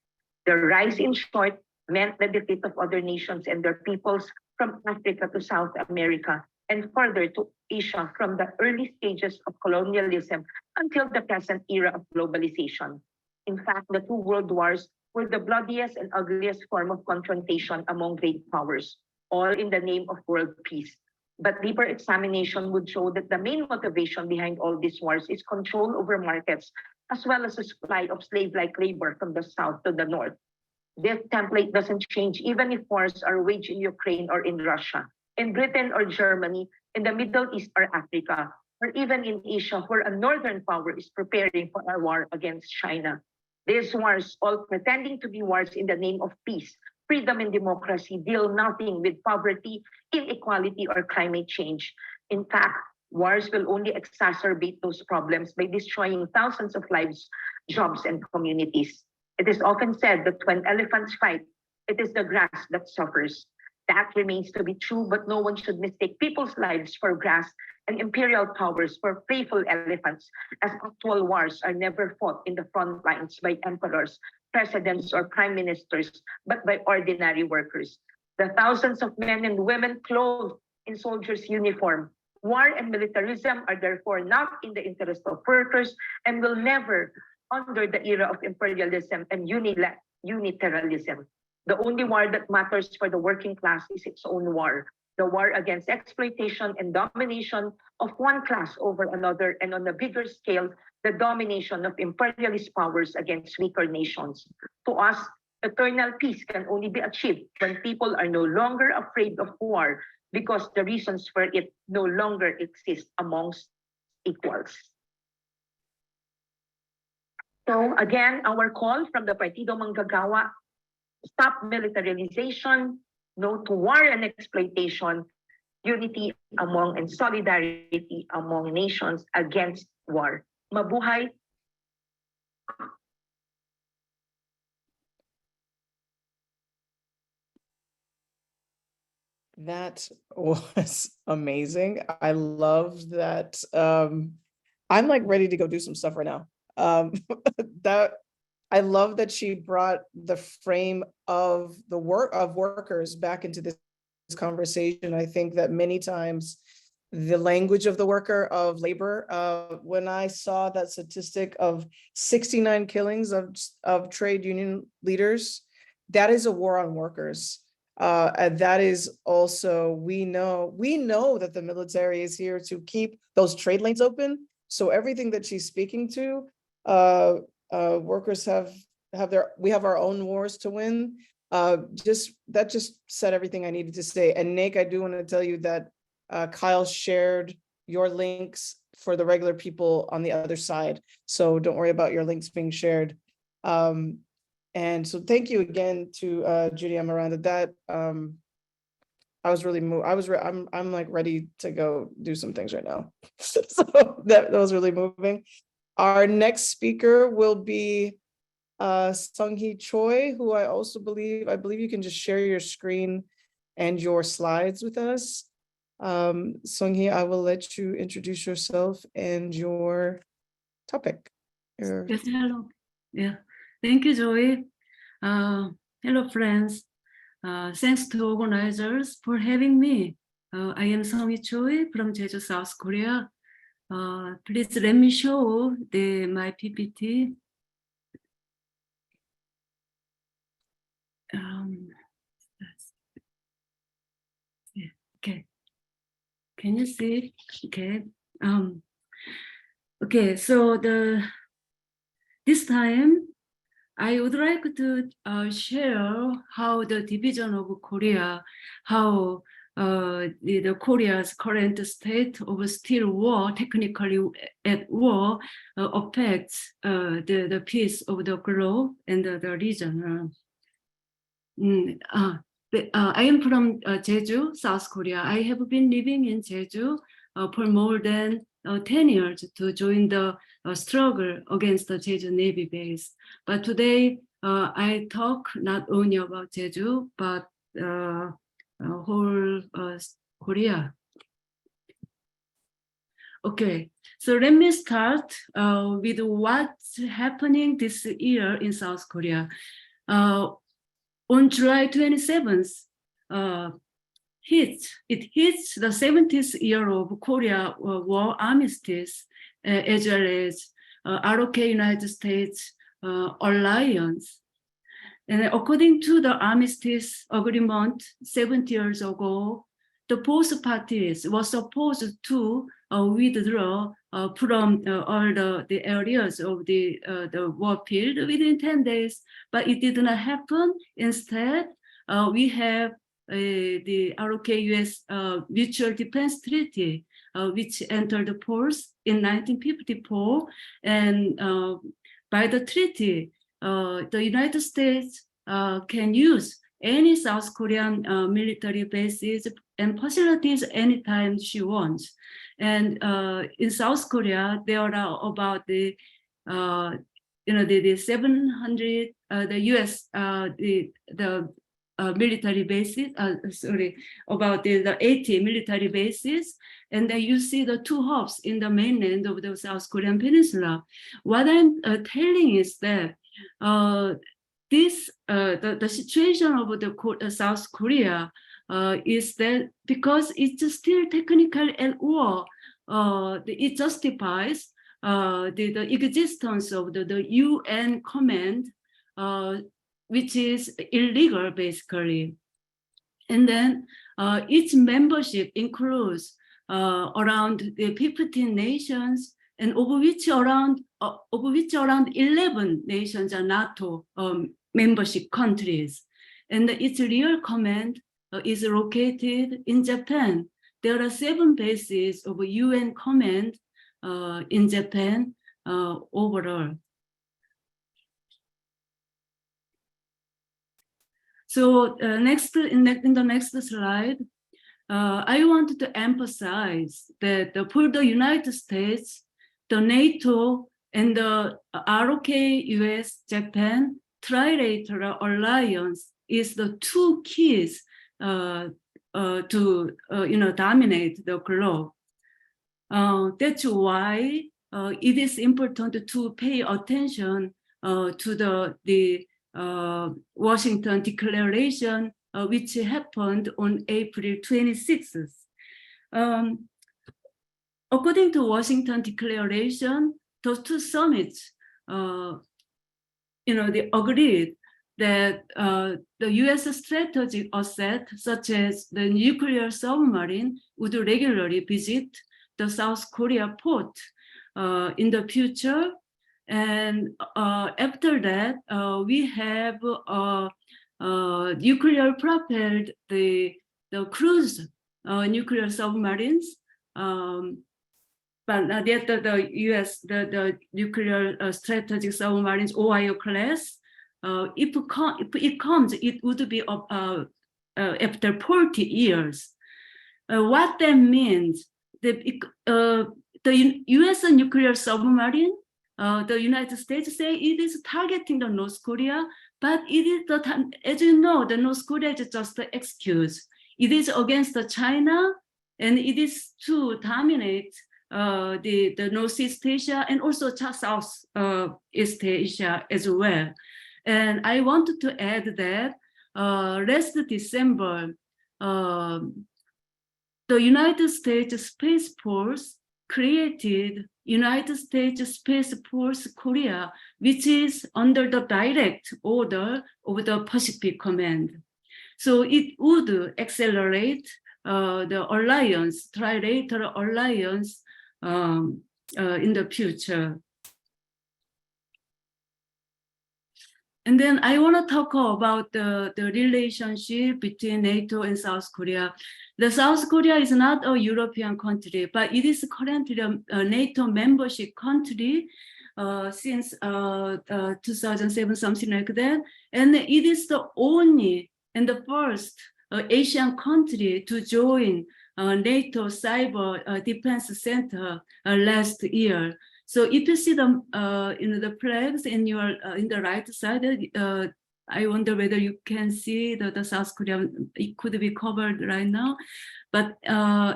The rise, in short, meant the defeat of other nations and their peoples from Africa to South America and further to Asia from the early stages of colonialism until the present era of globalization. In fact, the two world wars were the bloodiest and ugliest form of confrontation among great powers, all in the name of world peace. But deeper examination would show that the main motivation behind all these wars is control over markets, as well as the supply of slave-like labor from the south to the north. This template doesn't change even if wars are waged in Ukraine or in Russia, in Britain or Germany, in the Middle East or Africa, or even in Asia, where a northern power is preparing for a war against China. These wars, all pretending to be wars in the name of peace, freedom, and democracy, deal nothing with poverty, inequality, or climate change. In fact, wars will only exacerbate those problems by destroying thousands of lives, jobs, and communities. It is often said that when elephants fight, it is the grass that suffers. That remains to be true, but no one should mistake people's lives for grass and imperial powers for playful elephants, as actual wars are never fought in the front lines by emperors, presidents, or prime ministers, but by ordinary workers. The thousands of men and women clothed in soldiers' uniform. War and militarism are therefore not in the interest of workers and will never, under the era of imperialism and unilateralism. The only war that matters for the working class is its own war, the war against exploitation and domination of one class over another, and on a bigger scale, the domination of imperialist powers against weaker nations. To us, eternal peace can only be achieved when people are no longer afraid of war because the reasons for it no longer exist amongst equals. So again, our call from the Partido Manggagawa: stop militarization, no to war and exploitation, unity among and solidarity among nations against war. Mabuhay! That was amazing. I love that. I'm like ready to go do some stuff right now. That I love that she brought the frame of the work of workers back into this conversation. I think that many times the language of the worker, of labor, when I saw that statistic of 69 killings of trade union leaders, that is a war on workers. And that is also, we know that the military is here to keep those trade lanes open. So everything that she's speaking to, workers we have our own wars to win. That just said everything I needed to say. And Nick, I do want to tell you that Kyle shared your links for the regular people on the other side. So don't worry about your links being shared. And so thank you again to Judy and Miranda. That I was really moved. I'm like ready to go do some things right now. So that was really moving. Our next speaker will be Sung-hee Choi, who I believe you can just share your screen and your slides with us. Sung-hee, I will let you introduce yourself and your topic. Yes, hello. Yeah, thank you, Joey. Hello, friends. Thanks to organizers for having me. I am Sung-hee Choi from Jeju, South Korea. Please let me show my PPT. Okay. Can you see? Okay. Okay. So this time I would like to share how the division of Korea, how the Korea's current state of still war, technically at war, affects the peace of the globe and the region. I am from Jeju, South Korea. I have been living in Jeju for more than 10 years to join the struggle against the Jeju Navy base. But today, I talk not only about Jeju, but whole Korea. Okay, so let me start with what's happening this year in South Korea. On July 27th, it hits the 70th year of Korea War Armistice, as well as ROK United States alliance. And according to the Armistice Agreement 70 years ago, the both parties were supposed to withdraw from all the areas of the war field within 10 days, but it did not happen. Instead, we have the ROK-US Mutual Defense Treaty, which entered force in 1954. And by the treaty, the United States can use any South Korean military bases and facilities anytime she wants. And in South Korea, there are about the 700 the US military bases. About the 80 military bases, and then you see the two hubs in the mainland of the South Korean peninsula. What I'm telling is that this the situation of the South Korea is that because it's still technically at war, it justifies the existence of the UN command, which is illegal basically. And then its membership includes around the 15 nations, and of which around 11 nations are NATO membership countries. And its real command is located in Japan. There are 7 bases of UN command in Japan overall. So next, in the next slide, I want to emphasize that for the United States, the NATO and the ROK, US, Japan trilateral alliance is the 2 keys to dominate the globe. That's why it is important to pay attention to the Washington Declaration, which happened on April 26th. According to Washington Declaration, those 2 summits, they agreed that the U.S. strategic asset, such as the nuclear submarine, would regularly visit the South Korea port in the future. And after that, we have nuclear propelled the cruise nuclear submarines, but yet the U.S. the nuclear strategic submarines Ohio class. If it comes, it would be after 40 years. What that means, the U.S. nuclear submarine, the United States say it is targeting the North Korea, but it is as you know, the North Korea is just an excuse. It is against China, and it is to dominate the Northeast Asia and also Southeast Asia as well. And I wanted to add that last December, the United States Space Force created United States Space Force Korea, which is under the direct order of the Pacific Command. So it would accelerate the alliance, trilateral alliance in the future. And then I want to talk about the relationship between NATO and South Korea. The South Korea is not a European country, but it is currently a NATO membership country since 2007, something like that. And it is the only and the first Asian country to join NATO Cyber Defense Center last year. So if you see the the flags in your in the right side, I wonder whether you can see the South Korea. It could be covered right now, but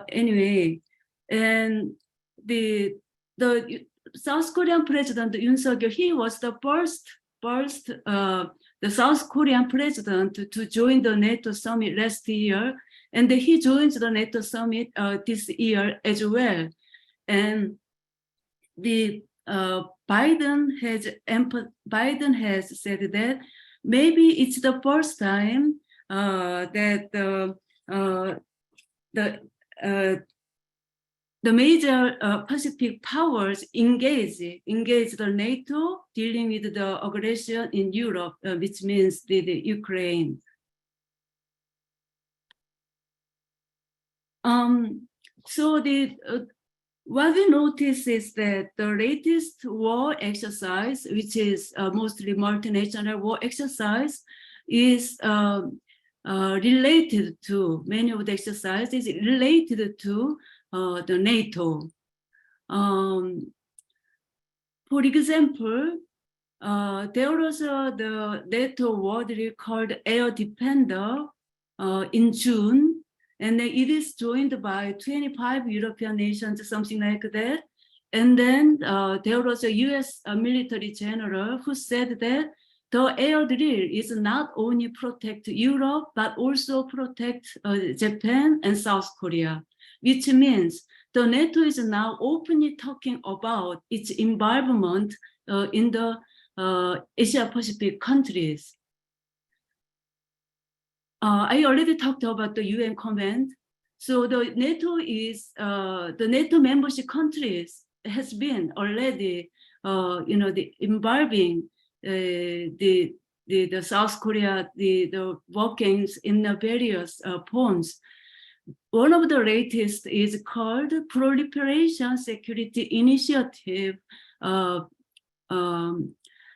anyway, and the South Korean President Yoon Suk-yeol, he was the first the South Korean president to join the NATO summit last year, and he joins the NATO summit this year as well, and the Biden has said that maybe it's the first time that the major Pacific powers engage the NATO dealing with the aggression in Europe, which means the Ukraine. So what we notice is that the latest war exercise, which is mostly multinational war exercise, is related to, many of the exercises related to the NATO. For example, there was the NATO war called Air Defender in June, and it is joined by 25 European nations, something like that. And then there was a US military general who said that the air drill is not only protect Europe, but also protect Japan and South Korea, which means the NATO is now openly talking about its involvement in the Asia Pacific countries. I already talked about the UN Command. So the NATO membership countries has been already, involving the South Korea, the workings in the various points. One of the latest is called Proliferation Security Initiative,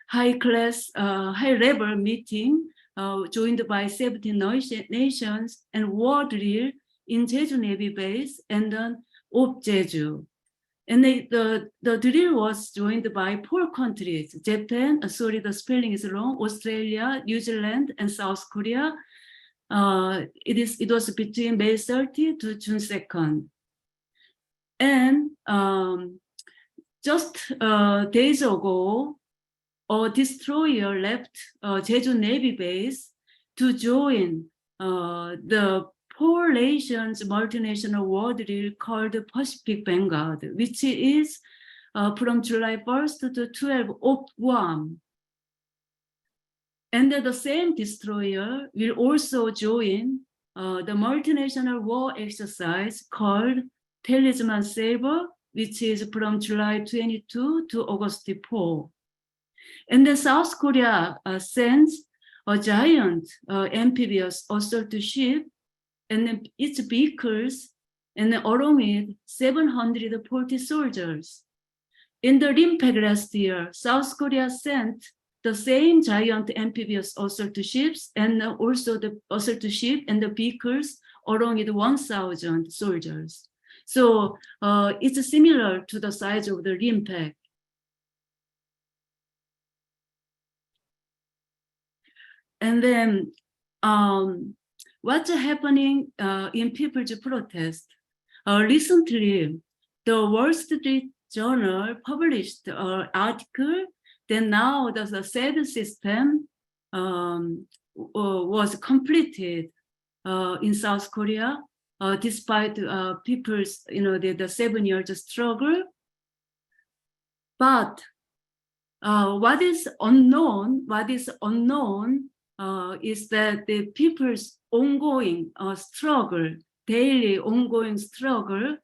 high-level meeting joined by 17 nations and war drill in Jeju Navy base and then off Jeju. And the drill was joined by 4 countries: Japan, sorry, the spelling is wrong, Australia, New Zealand, and South Korea. It was between May 30 to June 2nd. And just days ago, a destroyer left Jeju Navy base to join the 4 nations multinational war drill called Pacific Vanguard, which is from July 1st to 12th off Guam. And the same destroyer will also join the multinational war exercise called Talisman Sabre, which is from July 22 to August 4. And then South Korea sends a giant amphibious assault ship and then its vehicles, and then along with 740 soldiers. In the Rimpak last year, South Korea sent the same giant amphibious assault ships and also the assault ship and the vehicles along with 1,000 soldiers. So it's similar to the size of the Rimpak. And then what's happening in people's protest? Recently, the Wall Street Journal published an article that now the SAD system was completed in South Korea, despite people's, the 7 years struggle. But what is unknown is that the people's ongoing struggle, daily ongoing struggle,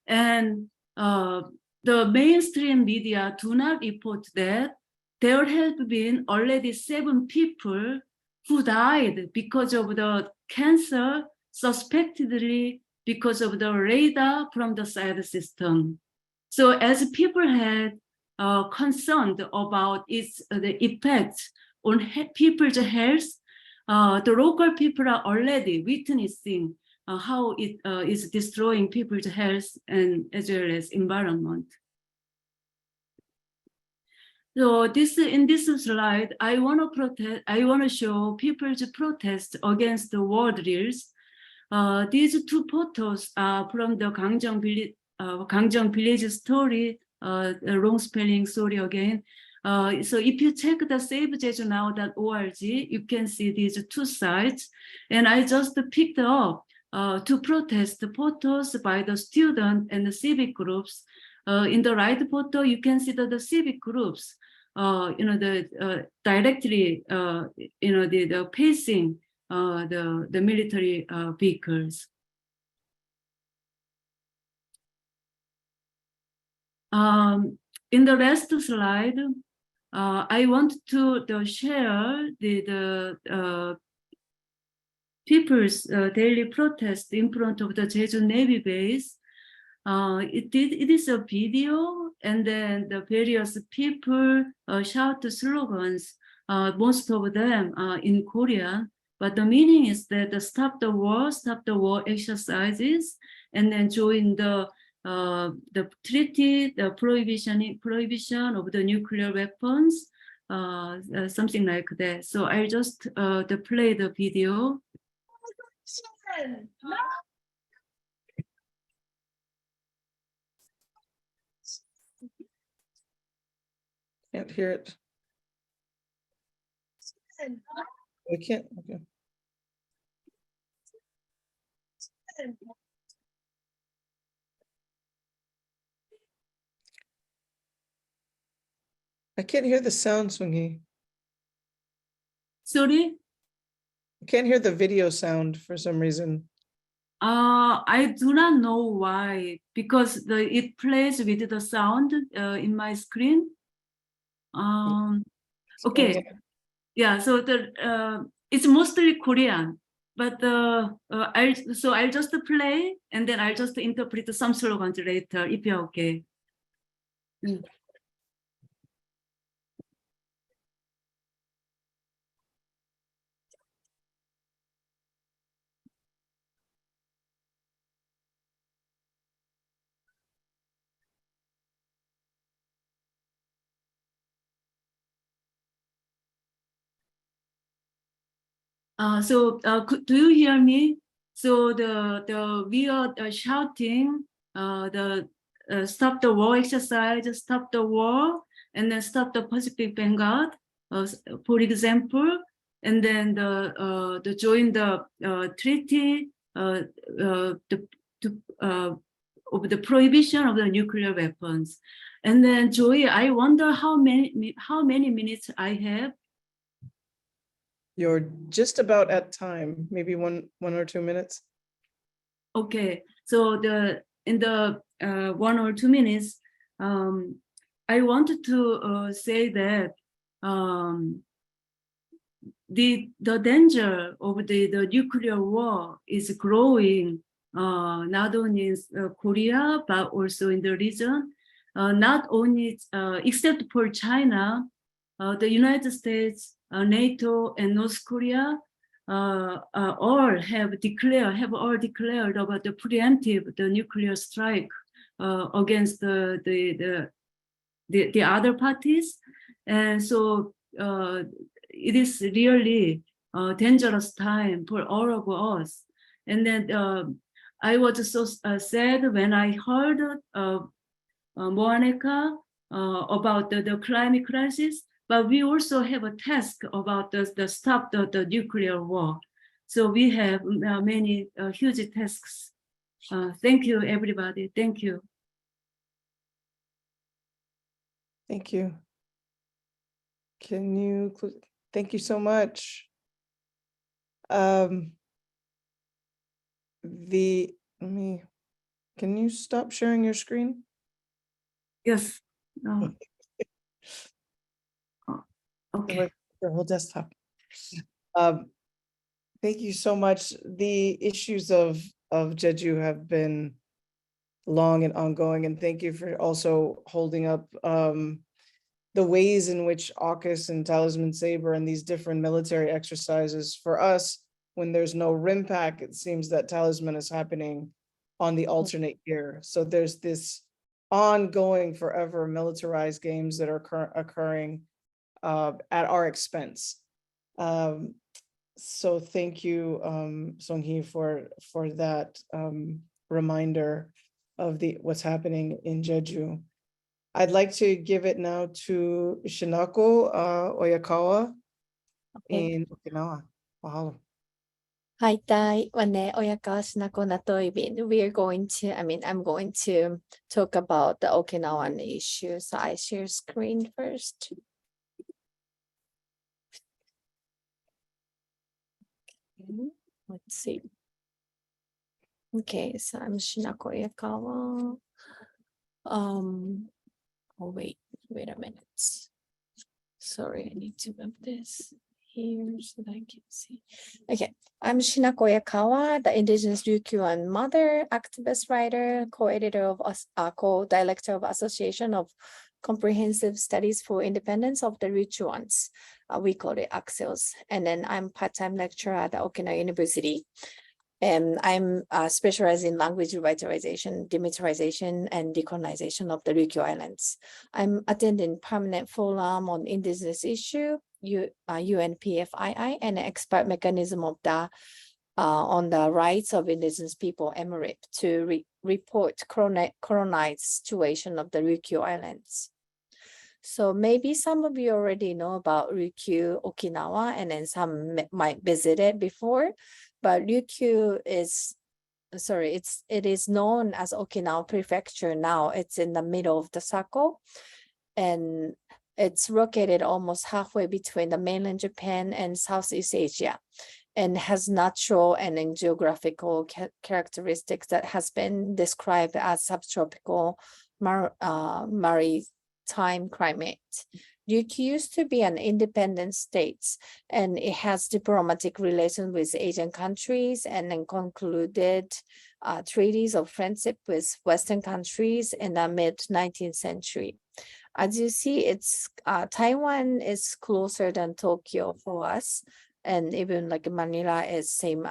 and the mainstream media do not report that there have been already 7 people who died because of the cancer, suspectedly because of the radar from the SAD system. So as people had concerned about the effects on people's health, the local people are already witnessing how it is destroying people's health and as well as environment. So in this slide, I want to show people's protest against the war drills. These 2 photos are from the Gangjang village story. Wrong spelling, sorry again. So if you check the savejejunow.org, you can see these 2 sites. And I just picked up 2 protest photos by the student and the civic groups. In the right photo, you can see that the civic groups, directly, the facing the military vehicles. In the last slide, I want to share the people's daily protest in front of the Jeju Navy base. It is a video, and then the various people shout slogans, most of them in Korean, but the meaning is that stop the war exercises, and then join the treaty, the prohibition of the nuclear weapons, something like that. So I'll just play the video. Can't hear it. We can't, okay. I can't hear the sound, Sung-hee. Sorry. I can't hear the video sound for some reason. I do not know why, because it plays with the sound in my screen. Okay, yeah, so it's mostly Korean, but I'll just play and then I'll just interpret some slogans later if you're okay. Do you hear me? So we are shouting stop the war exercise, stop the war, and then stop the Pacific Vanguard, for example, and then the join the treaty of the prohibition of the nuclear weapons. And then Joy, I wonder how many minutes I have. You're just about at time, maybe one or 2 minutes. Okay, so in the 1 or 2 minutes, I wanted to say that the danger of the nuclear war is growing, not only in Korea but also in the region. Not only except for China, the United States, NATO, and North Korea all have declared about the preemptive nuclear strike against the other parties, and so it is really a dangerous time for all of us. And then I was so sad when I heard Moaneka about the climate crisis, but we also have a task about the stop the nuclear war. So we have many huge tasks. Thank you, everybody. Thank you. Thank you. Can you, thank you so much. Can you stop sharing your screen? Yes. Okay. Your whole desktop. Thank you so much. The issues of Jeju have been long and ongoing, and thank you for also holding up the ways in which AUKUS and Talisman Saber and these different military exercises for us, when there's no RIMPAC, it seems that Talisman is happening on the alternate year. So there's this ongoing forever militarized games that are occurring at our expense. So thank you, Sung-hee, for that reminder of what's happening in Jeju. I'd like to give it now to Shinako Oyakawa in Okinawa. Mahalo. Hi, Dai. Wane Oyakawa Shinako Natoibin. We are going to, I'm going to talk about the Okinawan issue. So I share screen first. Okay, let's see. Okay, so I'm Shinako Oyakawa. Oh, wait a minute. Sorry, I need to move this here so that I can see. Okay, I'm Shinako Oyakawa, the indigenous Ryukyuan mother, activist writer, co-editor of co-director of Association of Comprehensive Studies for Independence of the Ryukyuans. We call it AXIOS. And then I'm part-time lecturer at the Okinawa University. And I'm specialized in language revitalization, demilitarization, and decolonization of the Ryukyu Islands. I'm attending permanent forum on indigenous issue, UNPFII, and expert mechanism of the on the rights of indigenous people, MRIP, to report colonized situation of the Ryukyu Islands. So maybe some of you already know about Ryukyu, Okinawa, and then some might visit it before, but Ryukyu is, sorry, it is known as Okinawa Prefecture now. It's in the middle of the circle, and it's located almost halfway between the mainland Japan and Southeast Asia, and has natural and then geographical characteristics that has been described as subtropical maritime climate. Ryukyu used to be an independent state, and it has diplomatic relations with Asian countries, and then concluded treaties of friendship with Western countries in the mid-19th century. As you see, it's Taiwan is closer than Tokyo for us, and even like Manila is same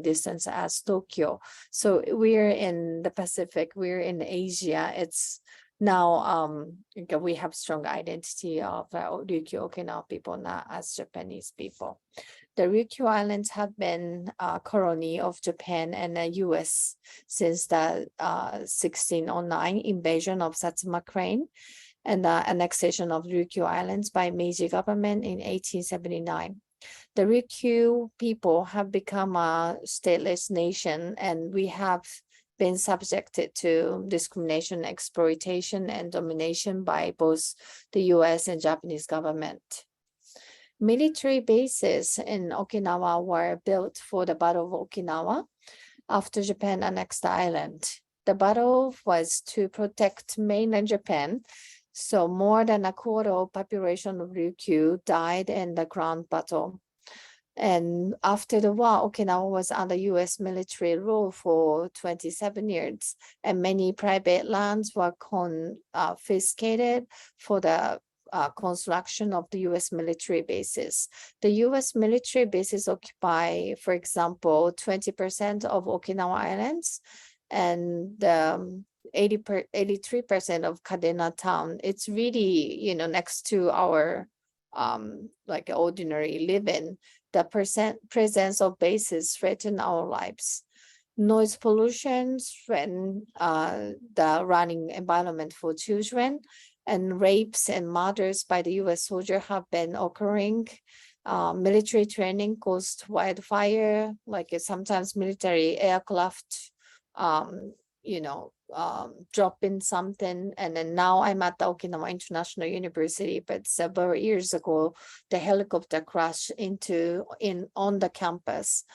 distance as Tokyo. So we're in the Pacific, we're in Asia. It's now we have strong identity of Ryukyu Okinawa people, not as Japanese people. The Ryukyu Islands have been a colony of Japan and the US since the 1609 invasion of Satsuma Crane and the annexation of Ryukyu Islands by Meiji government in 1879. The Ryukyu people have become a stateless nation, and we have been subjected to discrimination, exploitation, and domination by both the US and Japanese government. Military bases in Okinawa were built for the Battle of Okinawa after Japan annexed the island. The battle was to protect mainland Japan, so more than a quarter of population of Ryukyu died in the ground battle. And after the war, Okinawa was under US military rule for 27 years, and many private lands were confiscated for the construction of the US military bases. The US military bases occupy, for example, 20% of Okinawa Islands and 83% of Kadena town. It's really, next to our like ordinary living. The presence of bases threaten our lives. Noise pollution threaten the running environment for children, and rapes and murders by the US soldier have been occurring. Military training caused wildfire, like sometimes military aircraft, dropping something. And then now I'm at the Okinawa International University, but several years ago, the helicopter crashed on the campus.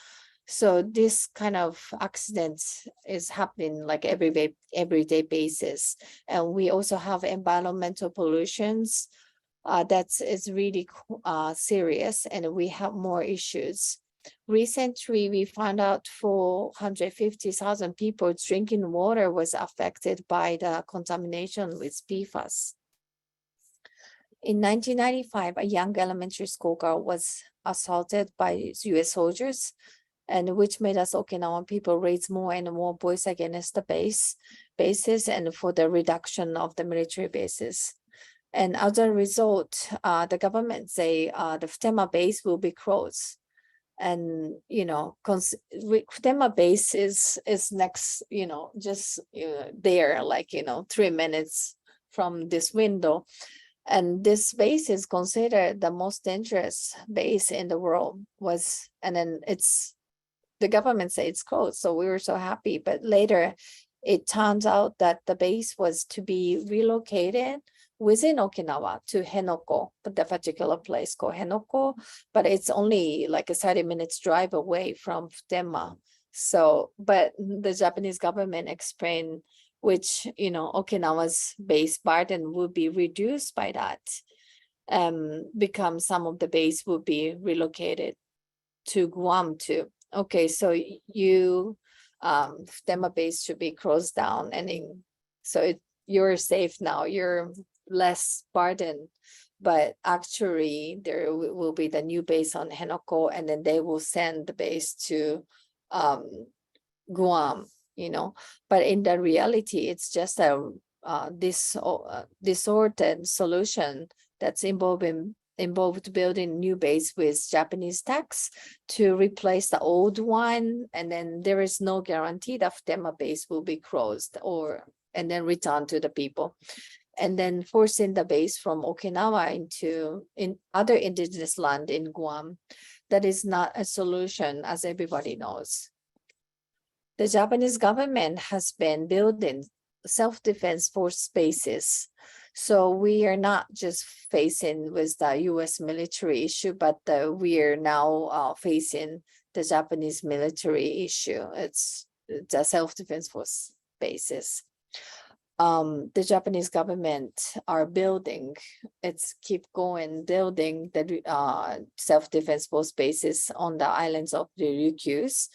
So this kind of accidents is happening like everyday basis. And we also have environmental pollutions that is really serious, and we have more issues. Recently, we found out 450,000 people drinking water was affected by the contamination with PFAS. In 1995, a young elementary school girl was assaulted by US soldiers, and which made us Okinawan people raise more and more voice against the bases and for the reduction of the military bases. And as a result, the government say the Futema base will be closed. And Futema base is next, just there, like 3 minutes from this window. And this base is considered the most dangerous base in the world. And then the government say it's closed, so we were so happy. But later, it turns out that the base was to be relocated within Okinawa to Henoko, the particular place called Henoko, but it's only like a 30 minutes drive away from Futema. So, but the Japanese government explained which, Okinawa's base burden would be reduced by that, some of the base would be relocated to Guam too. Okay, so Futema base should be closed down, and you're safe now. You're less burdened, but actually there will be the new base on Henoko, and then they will send the base to Guam. But in the reality, it's just a disordered solution that's involved building new base with Japanese tax to replace the old one, and then there is no guarantee that Futema base will be closed and then returned to the people. and then forcing the base from Okinawa into other indigenous land in Guam. That is not a solution, as everybody knows. The Japanese government has been building self-defense force bases. So we are not just facing with the US military issue, but we are now facing the Japanese military issue. It's the self-defense force bases. The Japanese government are building, keep going, building the self-defense force bases on the islands of the Ryukyus,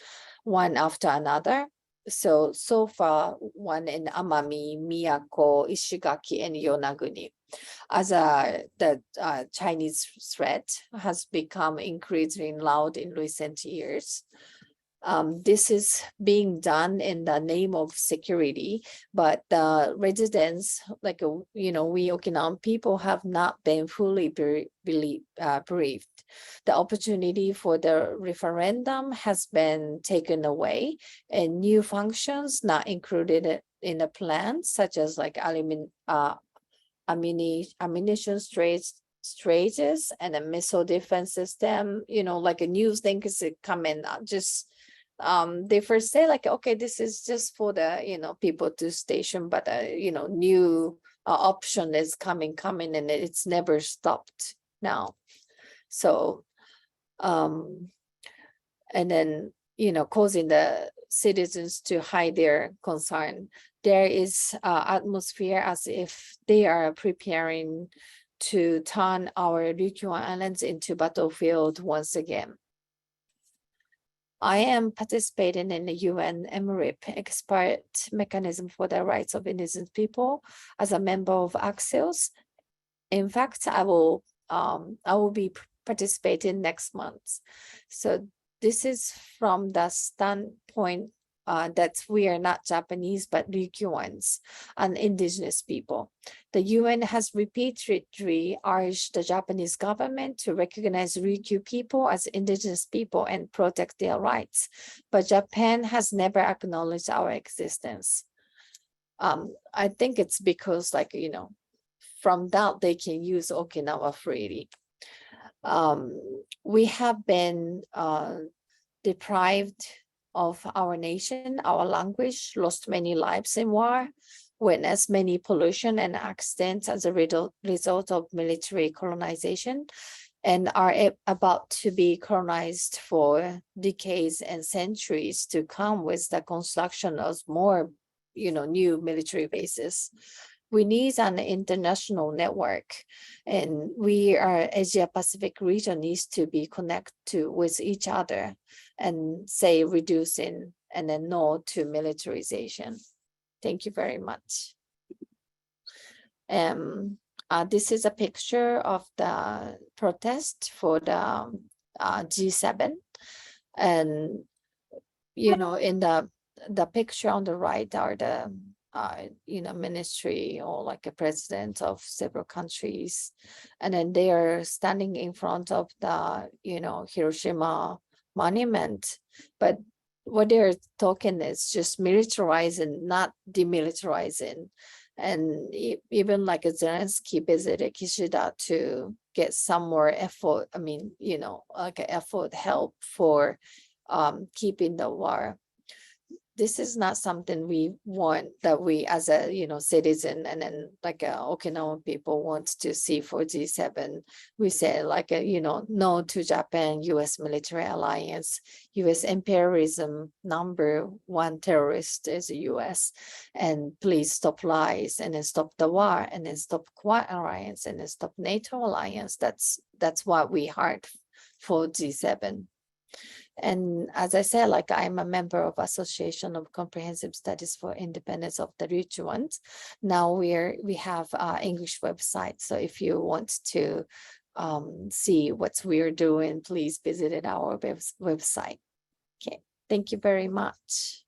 one after another. So far, one in Amami, Miyako, Ishigaki, and Yonaguni. As the Chinese threat has become increasingly loud in recent years. This is being done in the name of security, but the residents, like, we Okinawan people have not been fully briefed. The opportunity for the referendum has been taken away, and new functions not included in the plan, such as like ammunition strategies and a missile defense system, like a new thing is coming, just they first say like, okay, this is just for the people to station, but new option is coming, and it's never stopped now. So and then causing the citizens to hide their concern. There is atmosphere as if they are preparing to turn our Ryukyu Islands into battlefield once again. I am participating in the UN MRIP expert mechanism for the rights of indigenous people as a member of Axios. In fact, I will be participating next month. So this is from the standpoint that we are not Japanese, but Ryukyuans and indigenous people. The UN has repeatedly urged the Japanese government to recognize Ryukyu people as indigenous people and protect their rights, but Japan has never acknowledged our existence. I think it's because, like, from that they can use Okinawa freely. We have been deprived of our nation, our language, lost many lives in war, witnessed many pollution and accidents as a result of military colonization, and are about to be colonized for decades and centuries to come with the construction of more, new military bases. We need an international network, and our Asia Pacific region needs to be connected with each other and say reducing and then no to militarization. Thank you very much. This is a picture of the protest for the G7, and in the picture on the right are the ministry or like a president of several countries, and then they are standing in front of the Hiroshima monument, but what they're talking is just militarizing, not demilitarizing. And even like Zelensky visited Kishida to get some more effort, like an effort help for keeping the war. This is not something we want, that we as a citizen and then like Okinawan people want to see for G7. We say like no to Japan, US military alliance, US imperialism, #1 terrorist is the US, and please stop lies, and then stop the war, and then stop Quad alliance, and then stop NATO alliance. That's what we heard for G7. And as I said, like I'm a member of Association of Comprehensive Studies for Independence of the Ryukyuans. Now we have English website. So if you want to see what we're doing, please visit our website. Okay, thank you very much.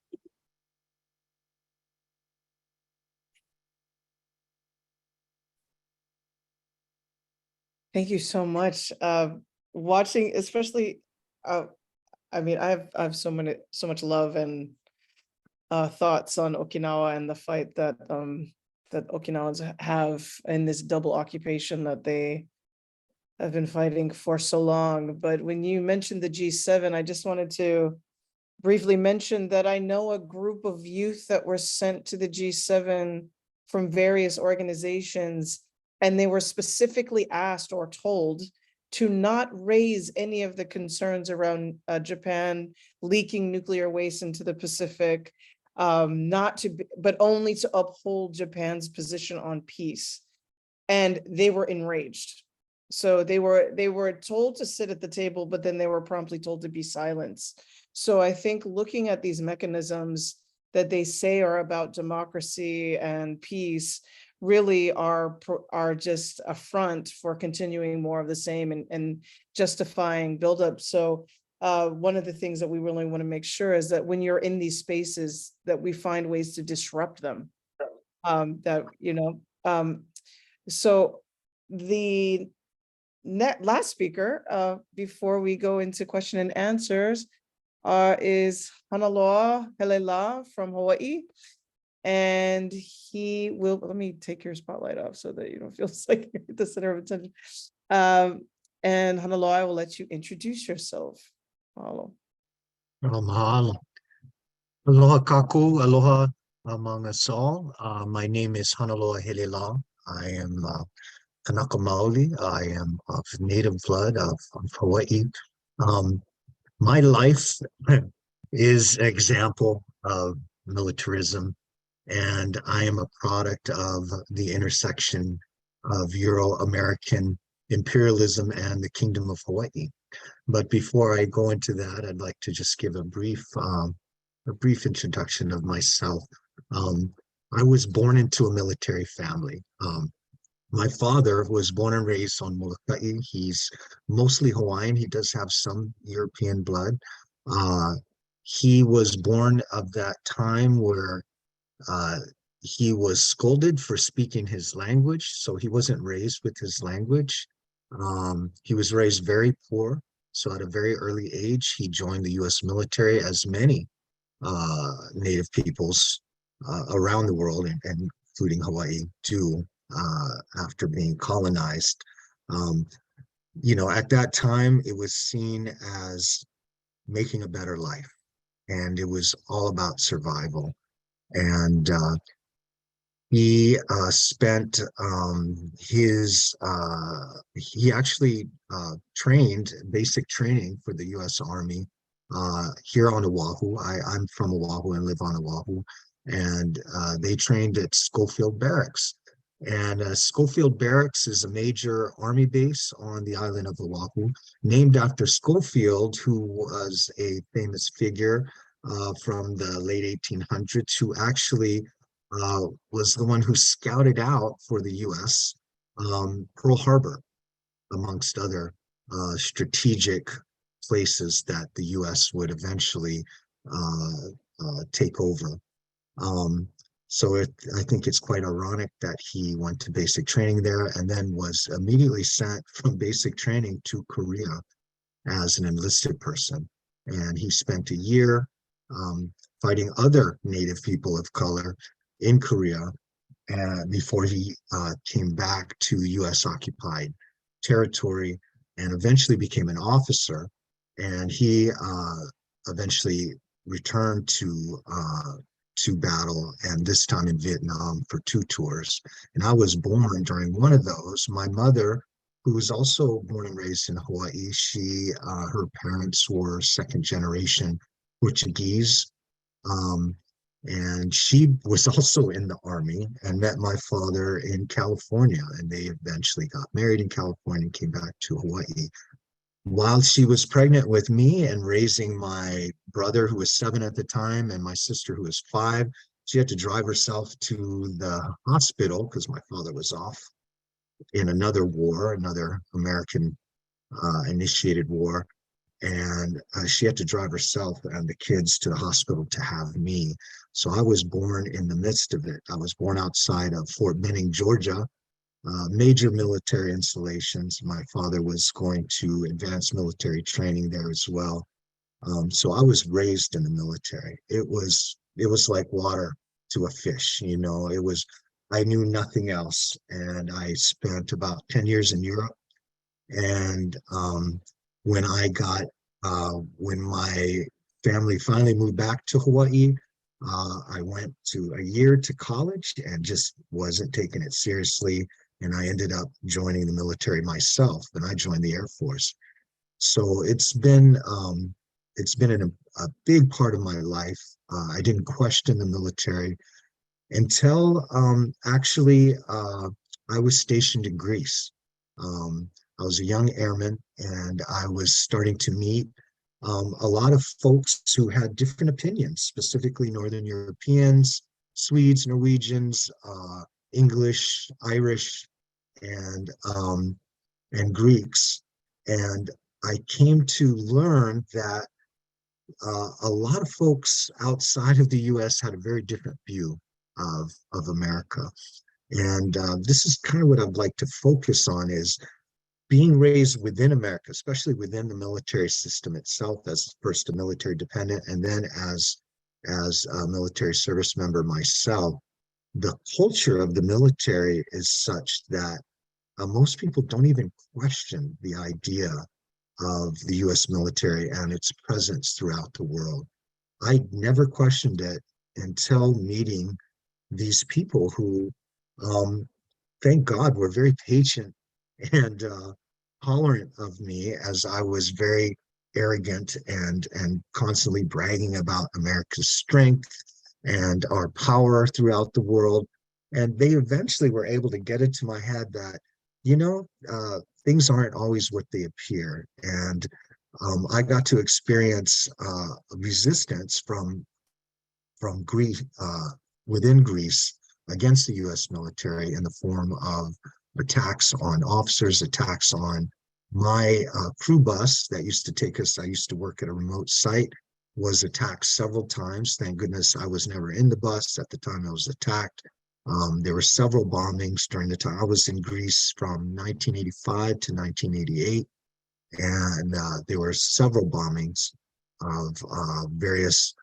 Thank you so much. Watching, especially, I have so much love and thoughts on Okinawa and the fight that that Okinawans have in this double occupation that they have been fighting for so long. But when you mentioned the G7, I just wanted to briefly mention that I know a group of youth that were sent to the G7 from various organizations, and they were specifically asked or told to not raise any of the concerns around Japan leaking nuclear waste into the Pacific, but only to uphold Japan's position on peace. And they were enraged. So they were told to sit at the table, but then they were promptly told to be silenced. So I think looking at these mechanisms that they say are about democracy and peace really are just a front for continuing more of the same and justifying buildup. So one of the things that we really want to make sure is that when you're in these spaces, that we find ways to disrupt them. So the last speaker, before we go into question and answers, is Hanaloa Helela from Hawaii. And he will, let me take your spotlight off so that you don't feel like you're at the center of attention. And Hanaloa, I will let you introduce yourself. Mahalo. Mahalo. Aloha kaku, aloha among us all. My name is Hanaloa Helela. I am Kanaka Maoli. I am of native blood of Hawaii. My life is an example of militarism, and I am a product of the intersection of Euro-American imperialism and the Kingdom of Hawaii. But before I go into that, I'd like to just give a brief introduction of myself. I was born into a military family. My father was born and raised on Molokai. He's mostly Hawaiian. He does have some European blood. He was born of that time where he was scolded for speaking his language, so he wasn't raised with his language. He was raised very poor, so at a very early age, he joined the U.S. military, as many Native peoples around the world, and including Hawaii, do after being colonized. At that time, it was seen as making a better life, and it was all about survival. And he spent he actually trained basic training for the U.S. Army here on Oahu. I'm from Oahu and live on Oahu, and they trained at Schofield Barracks. And Schofield Barracks is a major army base on the island of Oahu, named after Schofield, who was a famous figure from the late 1800s, who actually was the one who scouted out for the U.S. Pearl Harbor, amongst other strategic places that the U.S. would eventually take over. So I think it's quite ironic that he went to basic training there and then was immediately sent from basic training to Korea as an enlisted person. And he spent a year fighting other Native people of color in Korea before he came back to U.S. occupied territory and eventually became an officer. And he eventually returned to battle, and this time in Vietnam for 2 tours. And I was born during one of those. My mother, who was also born and raised in Hawaii, her parents were second generation Portuguese. And she was also in the Army and met my father in California, and they eventually got married in California and came back to Hawaii. While she was pregnant with me and raising my brother, who was 7 at the time, and my sister, who was 5, she had to drive herself to the hospital because my father was off in another war, another American initiated war. And she had to drive herself and the kids to the hospital to have me. So I was born in the midst of it. I was born outside of Fort Benning, Georgia, major military installations. My father was going to advanced military training there as well. So I was raised in the military. It was like water to a fish, it was I knew nothing else. And I spent about 10 years in Europe. And when when my family finally moved back to Hawaii, I went to a year to college and just wasn't taking it seriously. And I ended up joining the military myself, and I joined the Air Force. So it's been a big part of my life. I didn't question the military until actually I was stationed in Greece. I was a young airman, and I was starting to meet a lot of folks who had different opinions, specifically Northern Europeans, Swedes, Norwegians, English, Irish, and Greeks. And I came to learn that a lot of folks outside of the U.S. had a very different view of America. And this is kind of what I'd like to focus on, is being raised within America, especially within the military system itself, as first a military dependent, and then as a military service member myself. The culture of the military is such that most people don't even question the idea of the U.S. military and its presence throughout the world. I never questioned it until meeting these people who, thank God, were very patient and tolerant of me as I was very arrogant and constantly bragging about America's strength and our power throughout the world. And they eventually were able to get into my head that, things aren't always what they appear. And I got to experience resistance from Greece, within Greece, against the U.S. military in the form of attacks on officers, attacks on my crew bus that used to take us. I used to work at a remote site, was attacked several times. Thank goodness I was never in the bus at the time I was attacked. There were several bombings during the time. I was in Greece from 1985 to 1988, and there were several bombings of various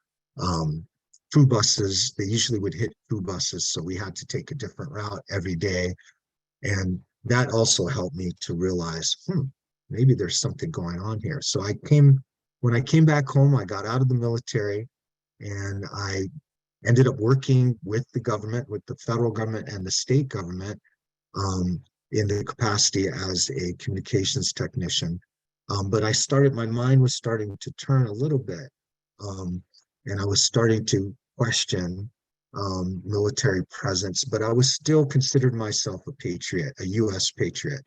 crew buses. They usually would hit crew buses, so we had to take a different route every day. And that also helped me to realize, maybe there's something going on here. So when I came back home, I got out of the military, and I ended up working with the government, with the federal government and the state government, in the capacity as a communications technician. But my mind was starting to turn a little bit, and I was starting to question military presence, but I was still considered myself a patriot, a U.S. patriot.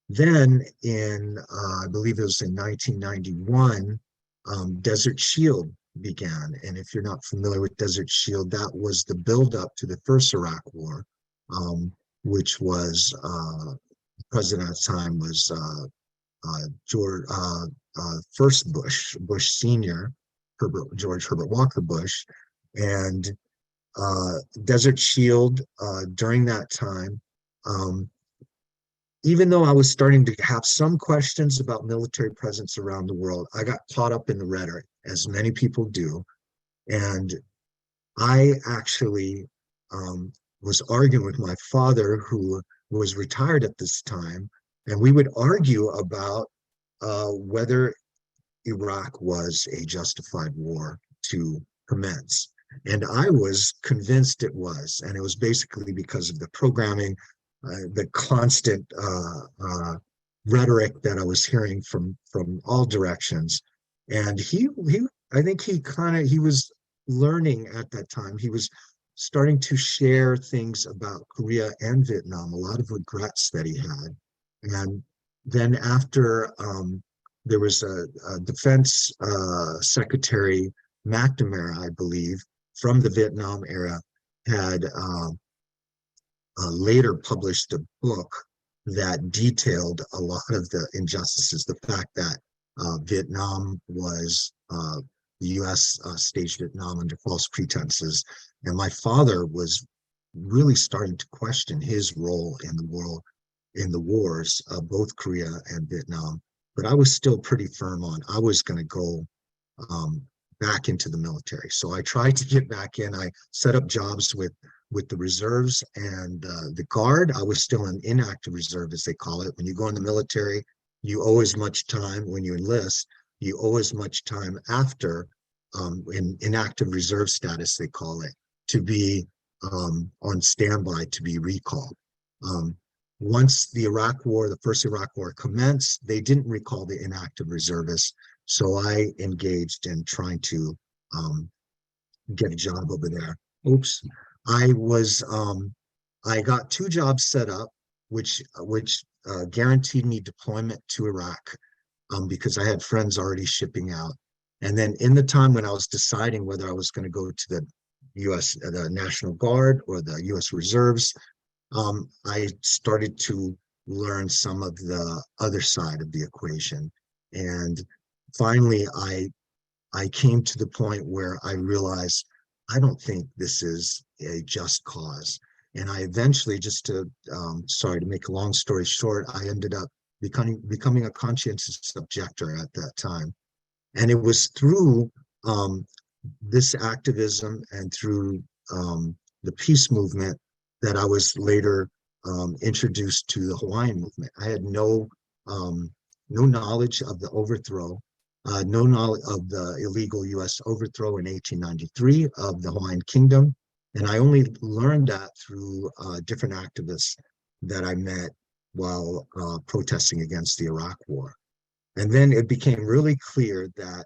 Then I believe it was in 1991, Desert Shield began. And if you're not familiar with Desert Shield, that was the buildup to the first Iraq War, which was, the president at the time was first Bush Senior, George Herbert Walker Bush. And Desert Shield, during that time, even though I was starting to have some questions about military presence around the world, I got caught up in the rhetoric, as many people do. And I actually was arguing with my father, who was retired at this time, and we would argue about whether Iraq was a justified war to commence. And I was convinced it was. And it was basically because of the programming, the constant rhetoric that I was hearing from all directions. And I think he was learning at that time. He was starting to share things about Korea and Vietnam, a lot of regrets that he had. And then after there was a defense secretary, McNamara, I believe, from the Vietnam era, had later published a book that detailed a lot of the injustices, the fact that Vietnam was, the US staged Vietnam under false pretenses. And my father was really starting to question his role in the world, in the wars of both Korea and Vietnam. But I was still pretty firm on, I was going to go back into the military. So I tried to get back in. I set up jobs with with the reserves and the guard. I was still an inactive reserve, as they call it. When you go in the military, you owe as much time when you enlist, you owe as much time after in inactive reserve status, they call it, to be on standby to be recalled. Once the Iraq War, the first Iraq War commenced, they didn't recall the inactive reservists. So I engaged in trying to get a job over there. Oops. I got 2 jobs set up, which guaranteed me deployment to Iraq because I had friends already shipping out. And then in the time when I was deciding whether I was going to go to the the National Guard or the US Reserves, I started to learn some of the other side of the equation. And finally, I came to the point where I realized I don't think this is a just cause. And I eventually, just to, sorry, to make a long story short, I ended up becoming a conscientious objector at that time. And it was through this activism and through the peace movement that I was later introduced to the Hawaiian movement. I had no knowledge of the overthrow, no knowledge of the illegal US overthrow in 1893 of the Hawaiian Kingdom. And I only learned that through different activists that I met while protesting against the Iraq War. And then it became really clear that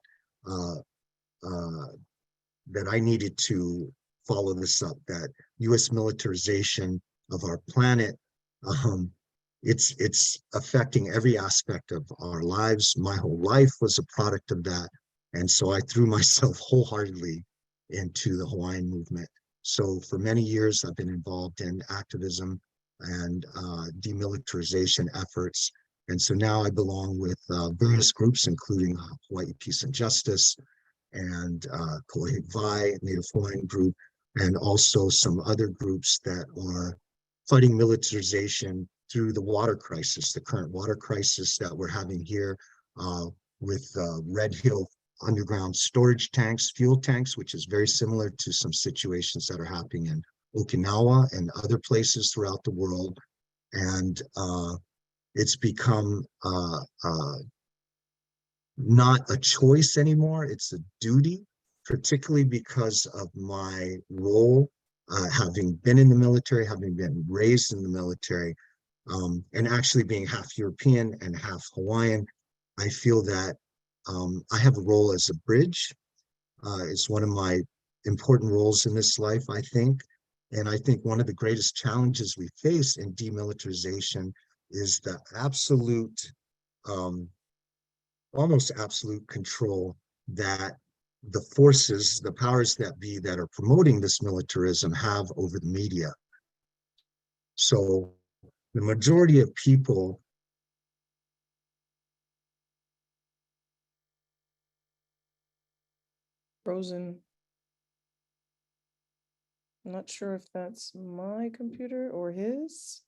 that I needed to follow this up, that US militarization of our planet, it's affecting every aspect of our lives. My whole life was a product of that. And so I threw myself wholeheartedly into the Hawaiian movement. So for many years, I've been involved in activism and demilitarization efforts. And so now I belong with various groups, including Hawaiʻi Peace and Justice and Vai, Native Hawaiian group, and also some other groups that are fighting militarization through the water crisis, the current water crisis that we're having here with Red Hill underground storage tanks, fuel tanks, which is very similar to some situations that are happening in Okinawa and other places throughout the world. And it's become not a choice anymore, it's a duty, particularly because of my role, having been in the military, having been raised in the military, and actually being half European and half Hawaiian. I feel that I have a role as a bridge. It's one of my important roles in this life, I think. And I think one of the greatest challenges we face in demilitarization is the absolute, almost absolute control that the forces, the powers that be that are promoting this militarism have over the media. So the majority of people Frozen. I'm not sure if that's my computer or his.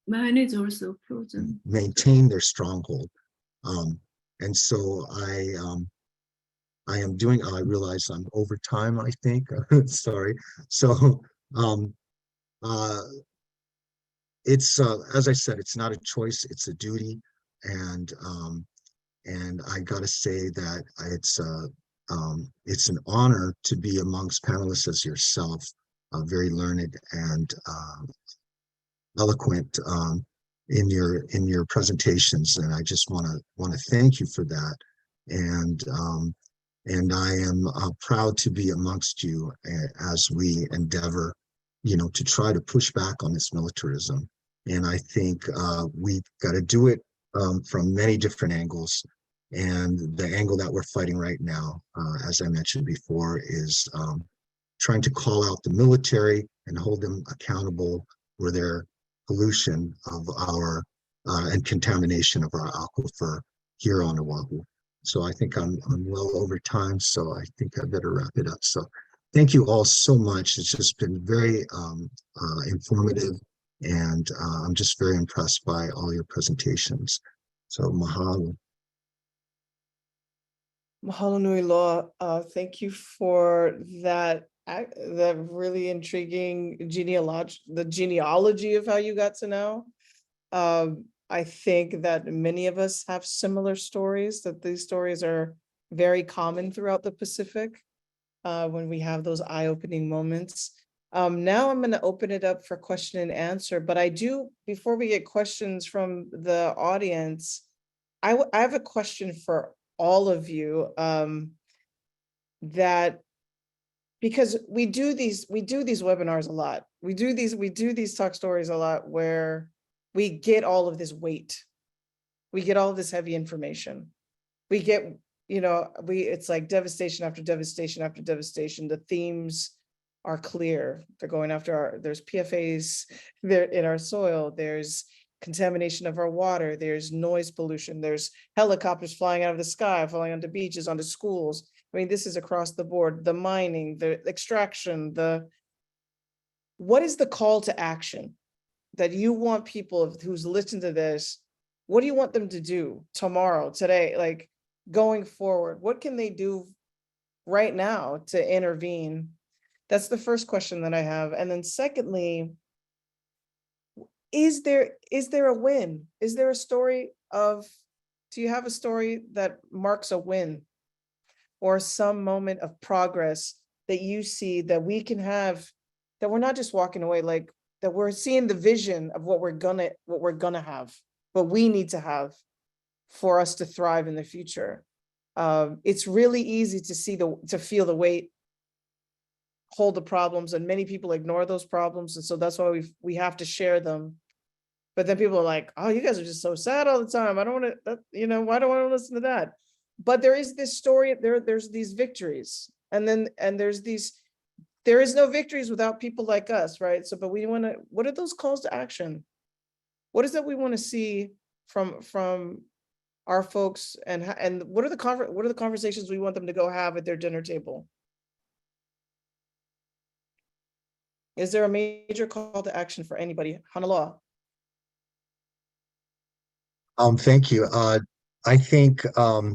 Mine is also frozen. maintain their stronghold. And so I am doing, I realize I'm over time, I think, sorry. So it's, as I said, it's not a choice, it's a duty. And I gotta say that it's an honor to be amongst panelists as yourself, very learned and eloquent in your presentations, and I just want to thank you for that. And I am proud to be amongst you as we endeavor, to try to push back on this militarism. And I think we've got to do it from many different angles. And the angle that we're fighting right now, as I mentioned before, is trying to call out the military and hold them accountable for their pollution of our and contamination of our aquifer here on Oahu. So I think I'm well over time, so I think I better wrap it up. So thank you all so much. It's just been very informative, and I'm just very impressed by all your presentations. So mahalo. Mahalo nui loa. Thank you for that that really intriguing genealogy of how you got to know. I think that many of us have similar stories, that these stories are very common throughout the Pacific when we have those eye-opening moments. Now I'm going to open it up for question and answer, but I do, before we get questions from the audience, I have a question for all of you, that because we do these webinars a lot. We do these talk stories a lot where we get all of this weight. We get all of this heavy information. We get, it's like devastation after devastation after devastation. The themes are clear. They're going after there's PFAS there in our soil. There's contamination of our water. There's noise pollution. There's helicopters flying out of the sky, flying onto beaches, onto schools. I mean, this is across the board. The mining, the extraction, what is the call to action that you want people who's listened to this? What do you want them to do tomorrow, today, like going forward? What can they do right now to intervene? That's the first question that I have. And then secondly, is there a win? Is there a story do you have a story that marks a win or some moment of progress that you see that we can have, that we're not just walking away, like that we're seeing the vision of what we're gonna have, what we need to have for us to thrive in the future? It's really easy to feel the weight, hold the problems, and many people ignore those problems, and so that's why we have to share them. But then people are like, oh, you guys are just so sad all the time. I don't want to, why do I want to listen to that? But there is this story, there's these victories. And there is no victories without people like us, right? So, but what are those calls to action? What is that we want to see from our folks, and what are the conversations we want them to go have at their dinner table? Is there a major call to action for anybody? Hanaloa. Thank you. I think a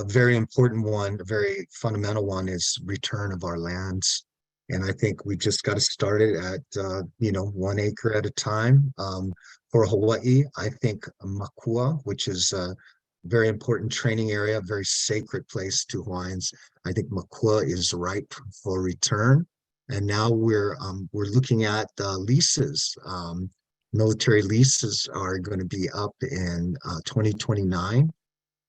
very important one, a very fundamental one, is return of our lands. And I think we just got to start it at 1 acre at a time. For Hawaii, I think Makua, which is a very important training area, a very sacred place to Hawaiians. I think Makua is ripe for return. And now we're looking at leases. Military leases are going to be up in 2029.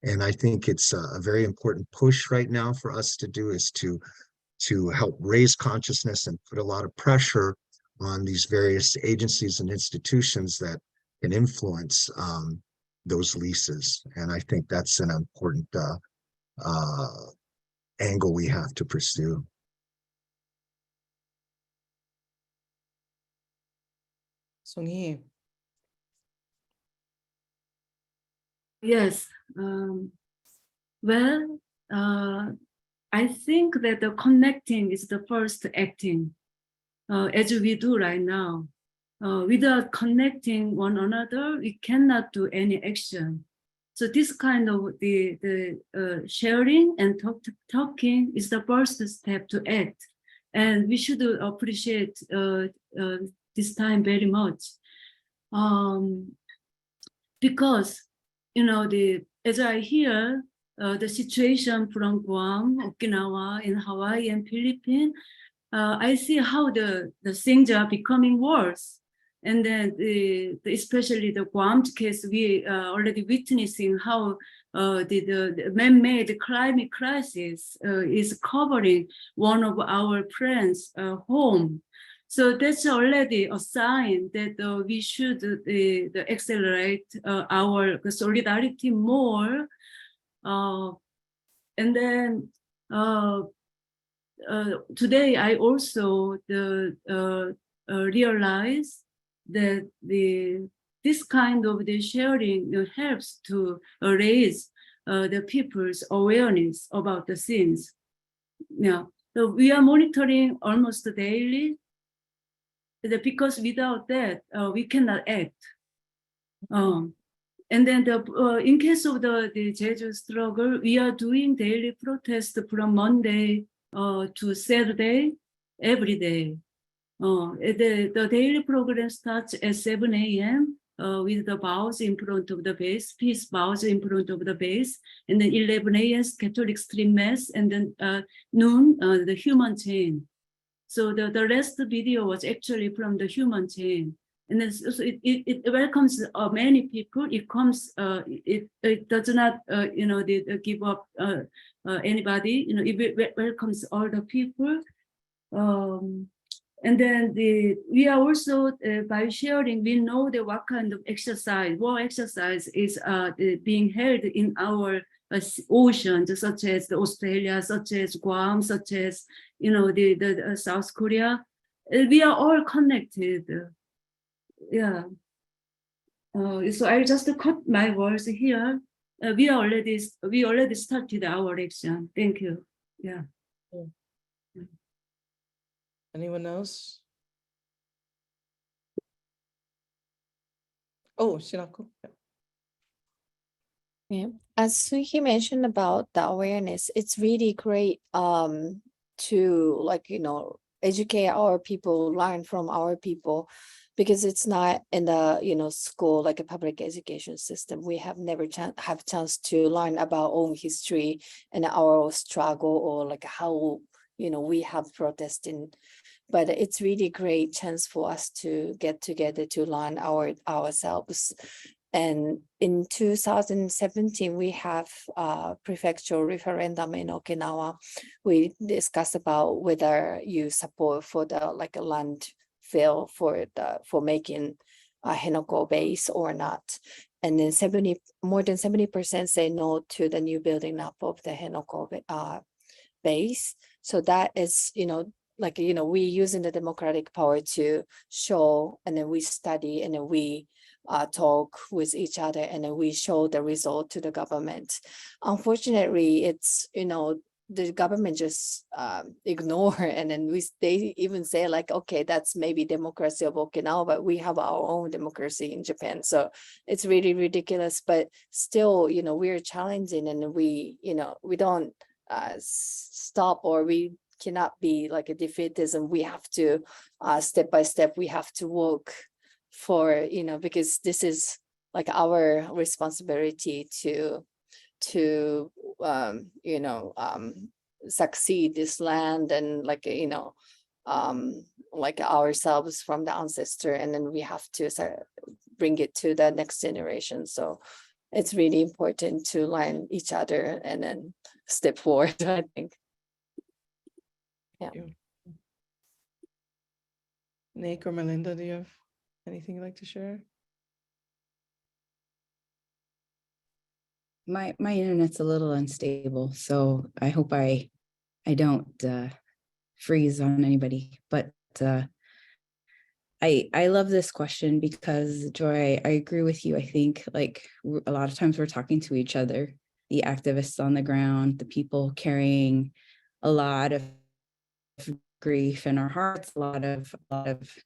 And I think it's a very important push right now for us to do, is to help raise consciousness and put a lot of pressure on these various agencies and institutions that can influence those leases. And I think that's an important angle we have to pursue. Songi. Yes. Well, I think that the connecting is the first acting, as we do right now. Without connecting one another, we cannot do any action. So this kind of the sharing and talking is the first step to act, and we should appreciate this time very much, because as I hear the situation from Guam, Okinawa, and Hawaii and Philippines, I see how the things are becoming worse. And then especially the Guam case, we are already witnessing how the man-made climate crisis is covering one of our friends' home. So that's already a sign that we should accelerate our solidarity more. And then today I also realize that this kind of the sharing helps to raise the people's awareness about the things. Yeah, so we are monitoring almost daily, because without that we cannot act. And then in case of the Jeju struggle, we are doing daily protest from Monday to Saturday, every day. The daily program starts at 7 a.m. With the vows in front of the base, peace vows in front of the base, and then 11 a.m. Catholic stream mass, and then noon the human chain. So the rest video was actually from the human chain. And then so it welcomes many people. It comes, it does not, give up anybody. It welcomes all the people. And then we are also, by sharing, we know that what kind of exercise, war exercise is being held in our oceans, such as the Australia, such as Guam, such as, the South Korea. We are all connected. Yeah. So I just cut my words here. We already started our action. Thank you. Yeah. Anyone else? Oh, Shinako. Yeah, as Suki mentioned about the awareness, it's really great to educate our people, learn from our people, because it's not in the school, like a public education system. We have never have chance to learn about own history and our struggle, or like how we have protesting. But it's really great chance for us to get together to learn ourselves. And in 2017, we have a prefectural referendum in Okinawa. We discussed about whether you support for the a landfill for making a Henoko base or not. And then more than 70% say no to the new building up of the Henoko base. So that is, we using the democratic power to show, and then we study, and then we talk with each other, and then we show the result to the government. Unfortunately, it's, the government just ignore, and then they even say okay, that's maybe democracy of Okinawa, but we have our own democracy in Japan. So it's really ridiculous, but still, we're challenging, and we don't stop, or we cannot be like a defeatism. We have to step by step, we have to work for, because this is our responsibility to succeed this land, and ourselves from the ancestor, and then we have to bring it to the next generation. So it's really important to learn each other and then step forward, I think. Yeah. Nick or Melinda, do you have anything you'd like to share? My internet's a little unstable, so I hope I don't freeze on anybody. But I love this question because, Joy, I agree with you. I think a lot of times we're talking to each other, the activists on the ground, the people carrying a lot of grief in our hearts, a lot of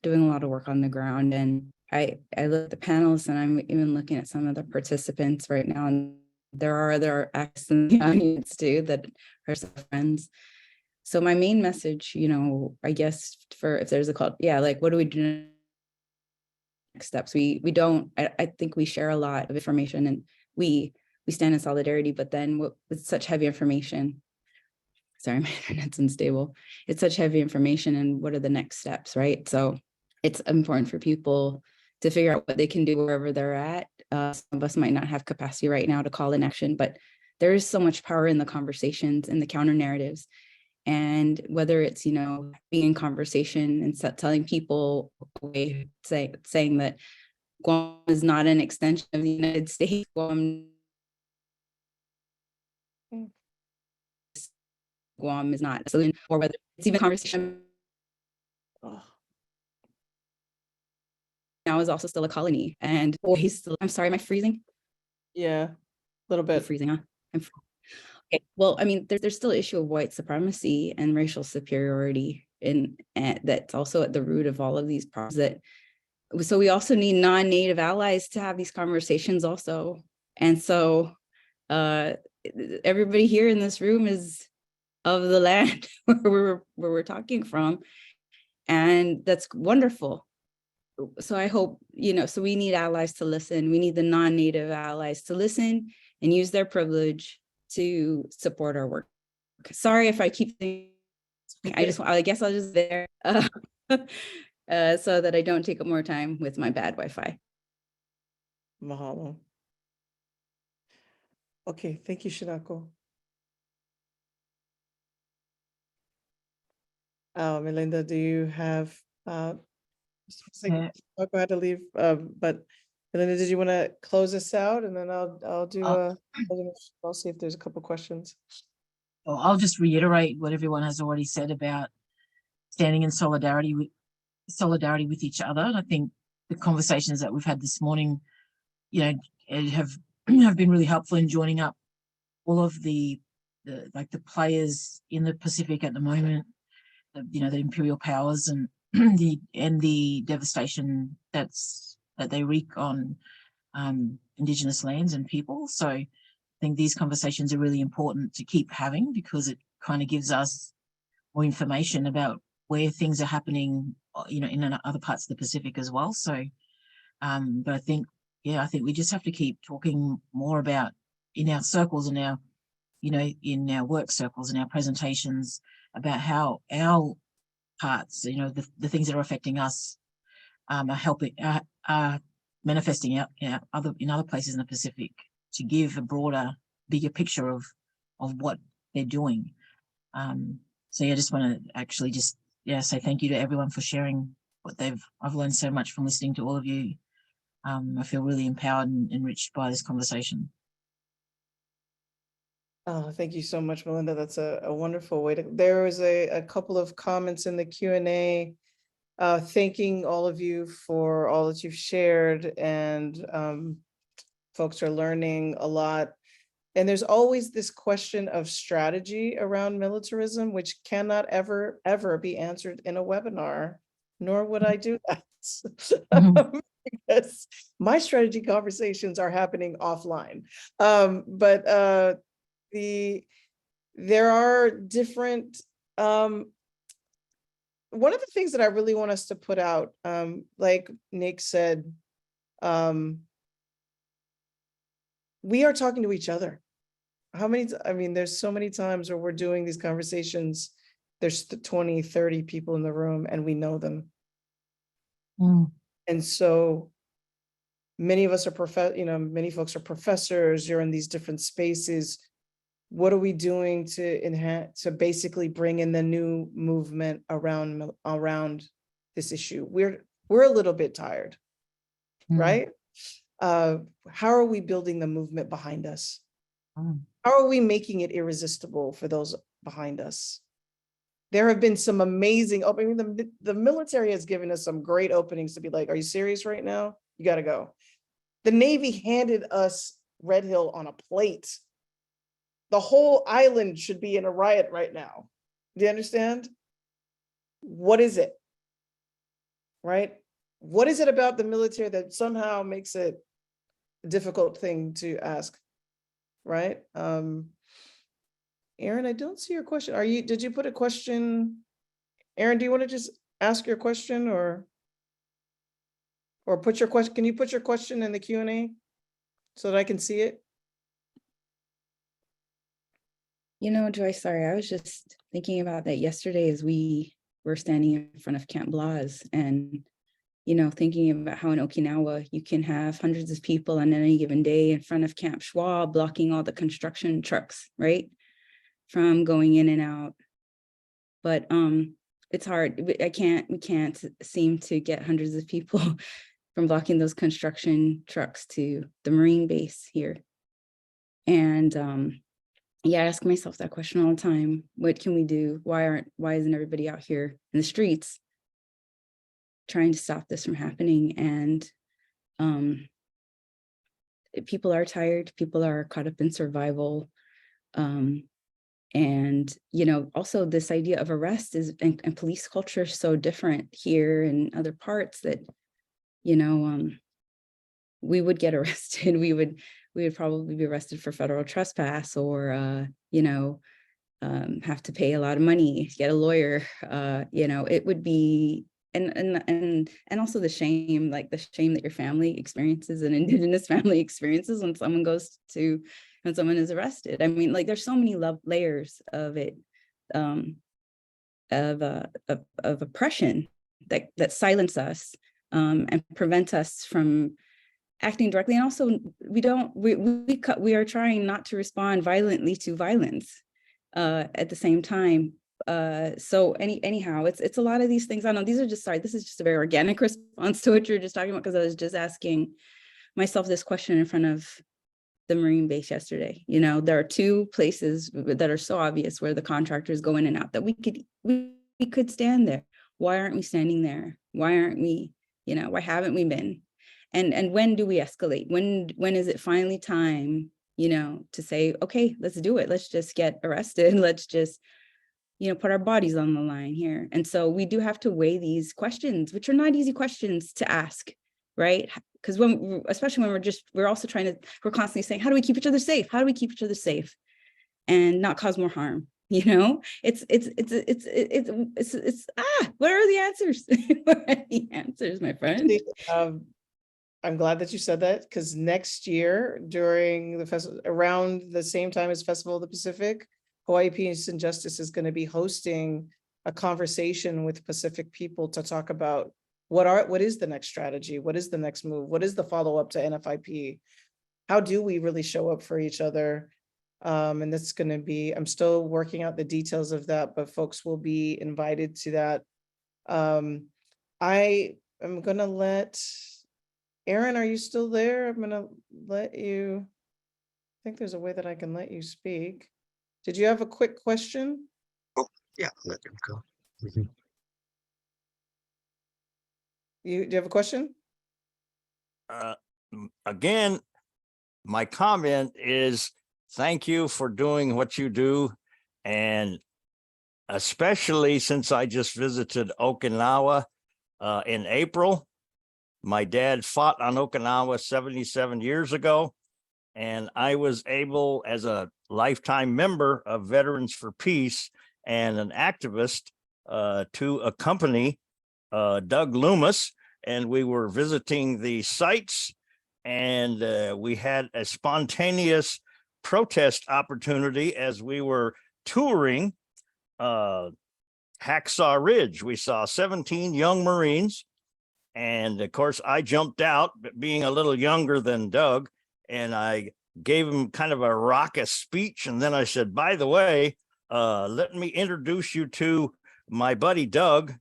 doing a lot of work on the ground. And I look at the panelists, and I'm even looking at some of the participants right now, and there are other actors in the audience too that are some friends. So my main message, I guess, for if there's a call, what do we do next steps? We don't, I think we share a lot of information, and we stand in solidarity, but then with such heavy information, sorry, my internet's unstable. It's such heavy information, and what are the next steps, right? So it's important for people to figure out what they can do wherever they're at. Some of us might not have capacity right now to call in action, but there is so much power in the conversations and the counter narratives. And whether it's, being in conversation and telling people, saying that Guam is not an extension of the United States, Guam is not, or whether it's even conversation now is also still a colony, and I'm sorry, am I freezing? Yeah, a little bit. Freezing, huh? Okay. Well, I mean, there's still an issue of white supremacy and racial superiority, and that's also at the root of all of these problems that so we also need non-native allies to have these conversations also. And so everybody here in this room is of the land where we're talking from, and that's wonderful. So I hope, so we need allies to listen. We need the non-native allies to listen and use their privilege to support our work. Sorry if I keep thinking, I guess I'll just there so that I don't take up more time with my bad Wi-Fi. Mahalo. Okay, thank you, Shinako. Melinda, do you have Yeah. I'll go ahead to leave, but Melinda, did you want to close us out, and then I'll do I'll see if there's a couple questions. Well, I'll just reiterate what everyone has already said about standing in solidarity with each other. And I think the conversations that we've had this morning, have been really helpful in joining up all of the players in the Pacific at the moment, the imperial powers and the devastation that they wreak on Indigenous lands and people. So I think these conversations are really important to keep having, because it kind of gives us more information about where things are happening, in other parts of the Pacific as well. So, but I think we just have to keep talking more about in our circles and in our work circles and our presentations about how our parts, the things that are affecting us, are manifesting out in other places in the Pacific, to give a broader, bigger picture of what they're doing. So I just want to actually say thank you to everyone for sharing what I've learned so much from listening to all of you. I feel really empowered and enriched by this conversation. Oh, thank you so much, Melinda. That's a wonderful way to. There was a couple of comments in the Q&A, thanking all of you for all that you've shared, and folks are learning a lot. And there's always this question of strategy around militarism, which cannot ever be answered in a webinar, nor would I do that. Because my strategy conversations are happening offline. But there are different, one of the things that I really want us to put out, like Nick said, we are talking to each other. There's so many times where we're doing these conversations, there's 20, 30 people in the room and we know them. And so many of us are many folks are professors, you're in these different spaces. What are we doing to basically bring in the new movement around this issue? We're a little bit tired, right? How are we building the movement behind us? How are we making it irresistible for those behind us? There have been some amazing openings. The military has given us some great openings to be like, are you serious right now? You got to go. The Navy handed us Red Hill on a plate. The whole island should be in a riot right now. Do you understand? What is it? Right? What is it about the military that somehow makes it a difficult thing to ask? Right? Aaron, I don't see your question. Did you put a question? Aaron, do you want to just ask your question or put your question? Can you put your question in the Q&A so that I can see it? Joyce, sorry, I was just thinking about that yesterday as we were standing in front of Camp Blas and, thinking about how in Okinawa, you can have hundreds of people on any given day in front of Camp Schwab, blocking all the construction trucks, right? From going in and out. But it's hard. We can't seem to get hundreds of people from blocking those construction trucks to the Marine base here. And I ask myself that question all the time. What can we do? Why isn't everybody out here in the streets trying to stop this from happening? And people are tired. People are caught up in survival. And, also this idea of arrest and police culture is so different here and other parts that you know, we would get arrested. We would probably be arrested for federal trespass, or, you know, have to pay a lot of money, get a lawyer. You know, it would be, and also the shame, like the shame that your family experiences and Indigenous family experiences when someone is arrested. I mean, like, there's so many layers of it, of oppression that silence us, and prevent us from acting directly. And also we are trying not to respond violently to violence at the same time. So anyhow, it's a lot of these things. I know this is just a very organic response to what you're just talking about, because I was just asking myself this question in front of the Marine base yesterday. You know, there are two places that are so obvious where the contractors go in and out that we could stand there. Why aren't we standing there? Why aren't we, you know, why haven't we been? And when do we escalate? When is it finally time, you know, to say, okay, let's do it. Let's just get arrested. Let's just, you know, put our bodies on the line here. And so we do have to weigh these questions, which are not easy questions to ask, right? Because especially when we're also we're constantly saying, how do we keep each other safe? How do we keep each other safe and not cause more harm? You know, what are the answers? What are the answers, my friend? I'm glad that you said that, because next year during the festival, around the same time as Festival of the Pacific, Hawaii Peace and Justice is going to be hosting a conversation with Pacific people to talk about what is the next strategy? What is the next move? What is the follow-up to NFIP? How do we really show up for each other? And that's going to be, I'm still working out the details of that, but folks will be invited to that. I am going to let Aaron, are you still there? I'm gonna let you, I think there's a way that I can let you speak. Did you have a quick question? Oh, yeah, let him go. Do you have a question? Again, my comment is thank you for doing what you do. And especially since I just visited Okinawa in April. My dad fought on Okinawa 77 years ago, and I was able, as a lifetime member of Veterans for Peace and an activist, to accompany Doug Loomis, and we were visiting the sites, and we had a spontaneous protest opportunity as we were touring Hacksaw Ridge. We saw 17 young Marines. And of course, I jumped out, being a little younger than Doug, and I gave him kind of a raucous speech. And then I said, by the way, let me introduce you to my buddy Doug,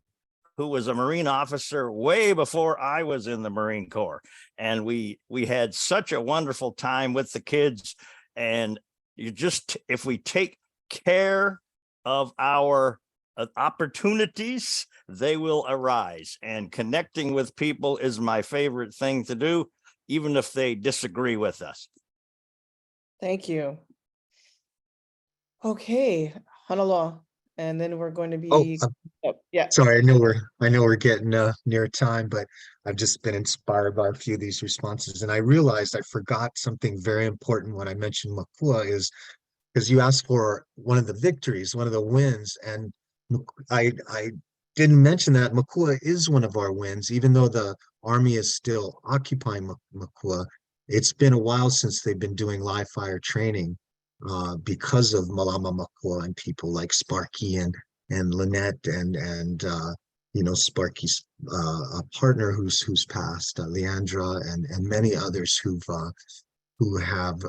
who was a Marine officer way before I was in the Marine Corps. And we had such a wonderful time with the kids. And if we take care of our opportunities, they will arise, and connecting with people is my favorite thing to do, even if they disagree with us. Thank you. Okay, Hanalo, and then we're going to be, yeah. Sorry, I know we're getting near time, but I've just been inspired by a few of these responses, and I realized I forgot something very important when I mentioned Makua, is because you asked for one of the victories, one of the wins, and I didn't mention that Makua is one of our wins, even though the Army is still occupying Makua. It's been a while since they've been doing live fire training because of Malama Makua and people like Sparky and Lynette and you know, Sparky's partner who's passed, Leandra, and many others who have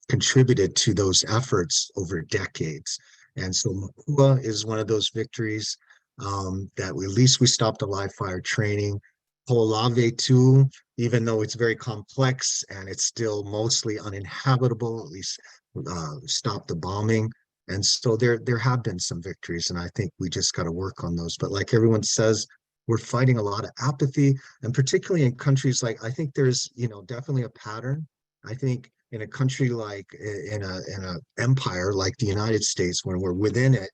contributed to those efforts over decades. And so Makua is one of those victories that at least we stopped the live fire training. Ho'olave too, even though it's very complex and it's still mostly uninhabitable, at least stopped the bombing. And so there have been some victories, and I think we just got to work on those. But like everyone says, we're fighting a lot of apathy, and particularly in countries like, I think there's, you know, definitely a pattern. I think in a country like, in a empire like the United States, when we're within it,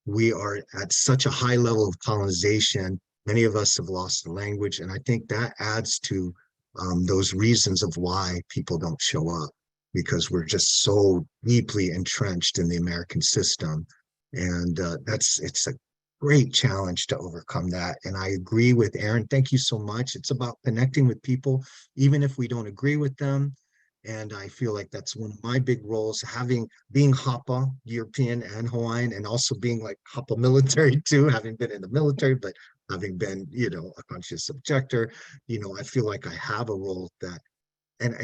we are at such a high level of colonization Many of us have lost the language, and I think that adds to those reasons of why people don't show up, because we're just so deeply entrenched in the American system. And it's a great challenge to overcome that. And I agree with Aaron. Thank you so much. It's about connecting with people, even if we don't agree with them. And I feel like that's one of my big roles, being Hapa, European and Hawaiian, and also being like Hapa military too, having been in the military, but having been, a conscious objector, I feel like I have a role that, and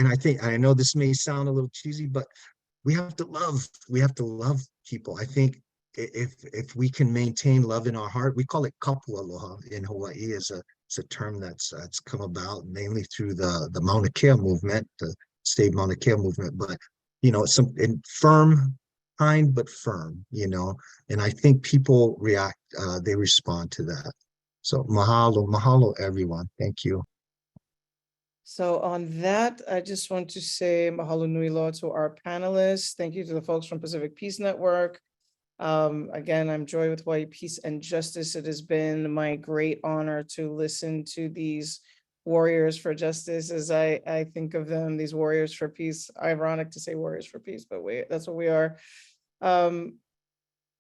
I know this may sound a little cheesy, but we have to love people. I think if we can maintain love in our heart, we call it kapu aloha in Hawaii. It's a term that's come about mainly through the Mauna Kea movement, the state Mauna Kea movement, but some firm, kind but firm, and I think people they respond to that. So mahalo everyone. Thank you. So on that, I just want to say mahalo nui loa to our panelists. Thank you to the folks from Pacific Peace Network. Again, I'm Joy with Hawaii Peace and Justice. It has been my great honor to listen to these warriors for justice, as I think of them, these warriors for peace. Ironic to say warriors for peace, but that's what we are.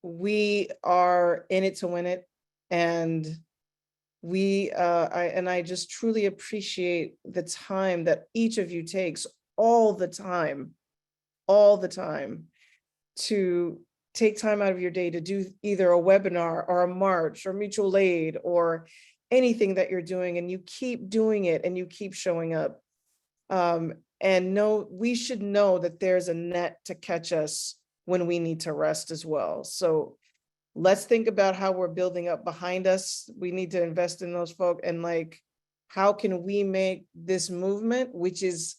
We are in it to win it. And I just truly appreciate the time that each of you takes all the time to take time out of your day to do either a webinar or a march or mutual aid or anything that you're doing, and you keep doing it and you keep showing up. And we should know that there's a net to catch us when we need to rest as well. So let's think about how we're building up behind us. We need to invest in those folk, and how can we make this movement, which is,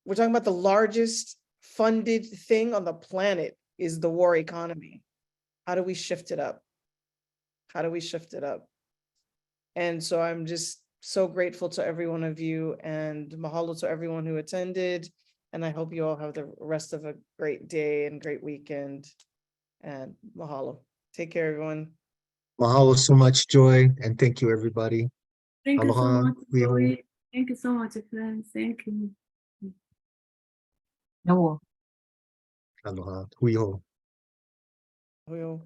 we're talking about the largest funded thing on the planet is the war economy. How do we shift it up? And so I'm just so grateful to every one of you, and mahalo to everyone who attended. And I hope you all have the rest of a great day and great weekend. And mahalo. Take care, everyone. Mahalo so much, Joy, and thank you, everybody. Thank you so Aloha, much, hui hou. Joy. Thank you so much, friends. Thank you. No. Aloha, hui hou. We'll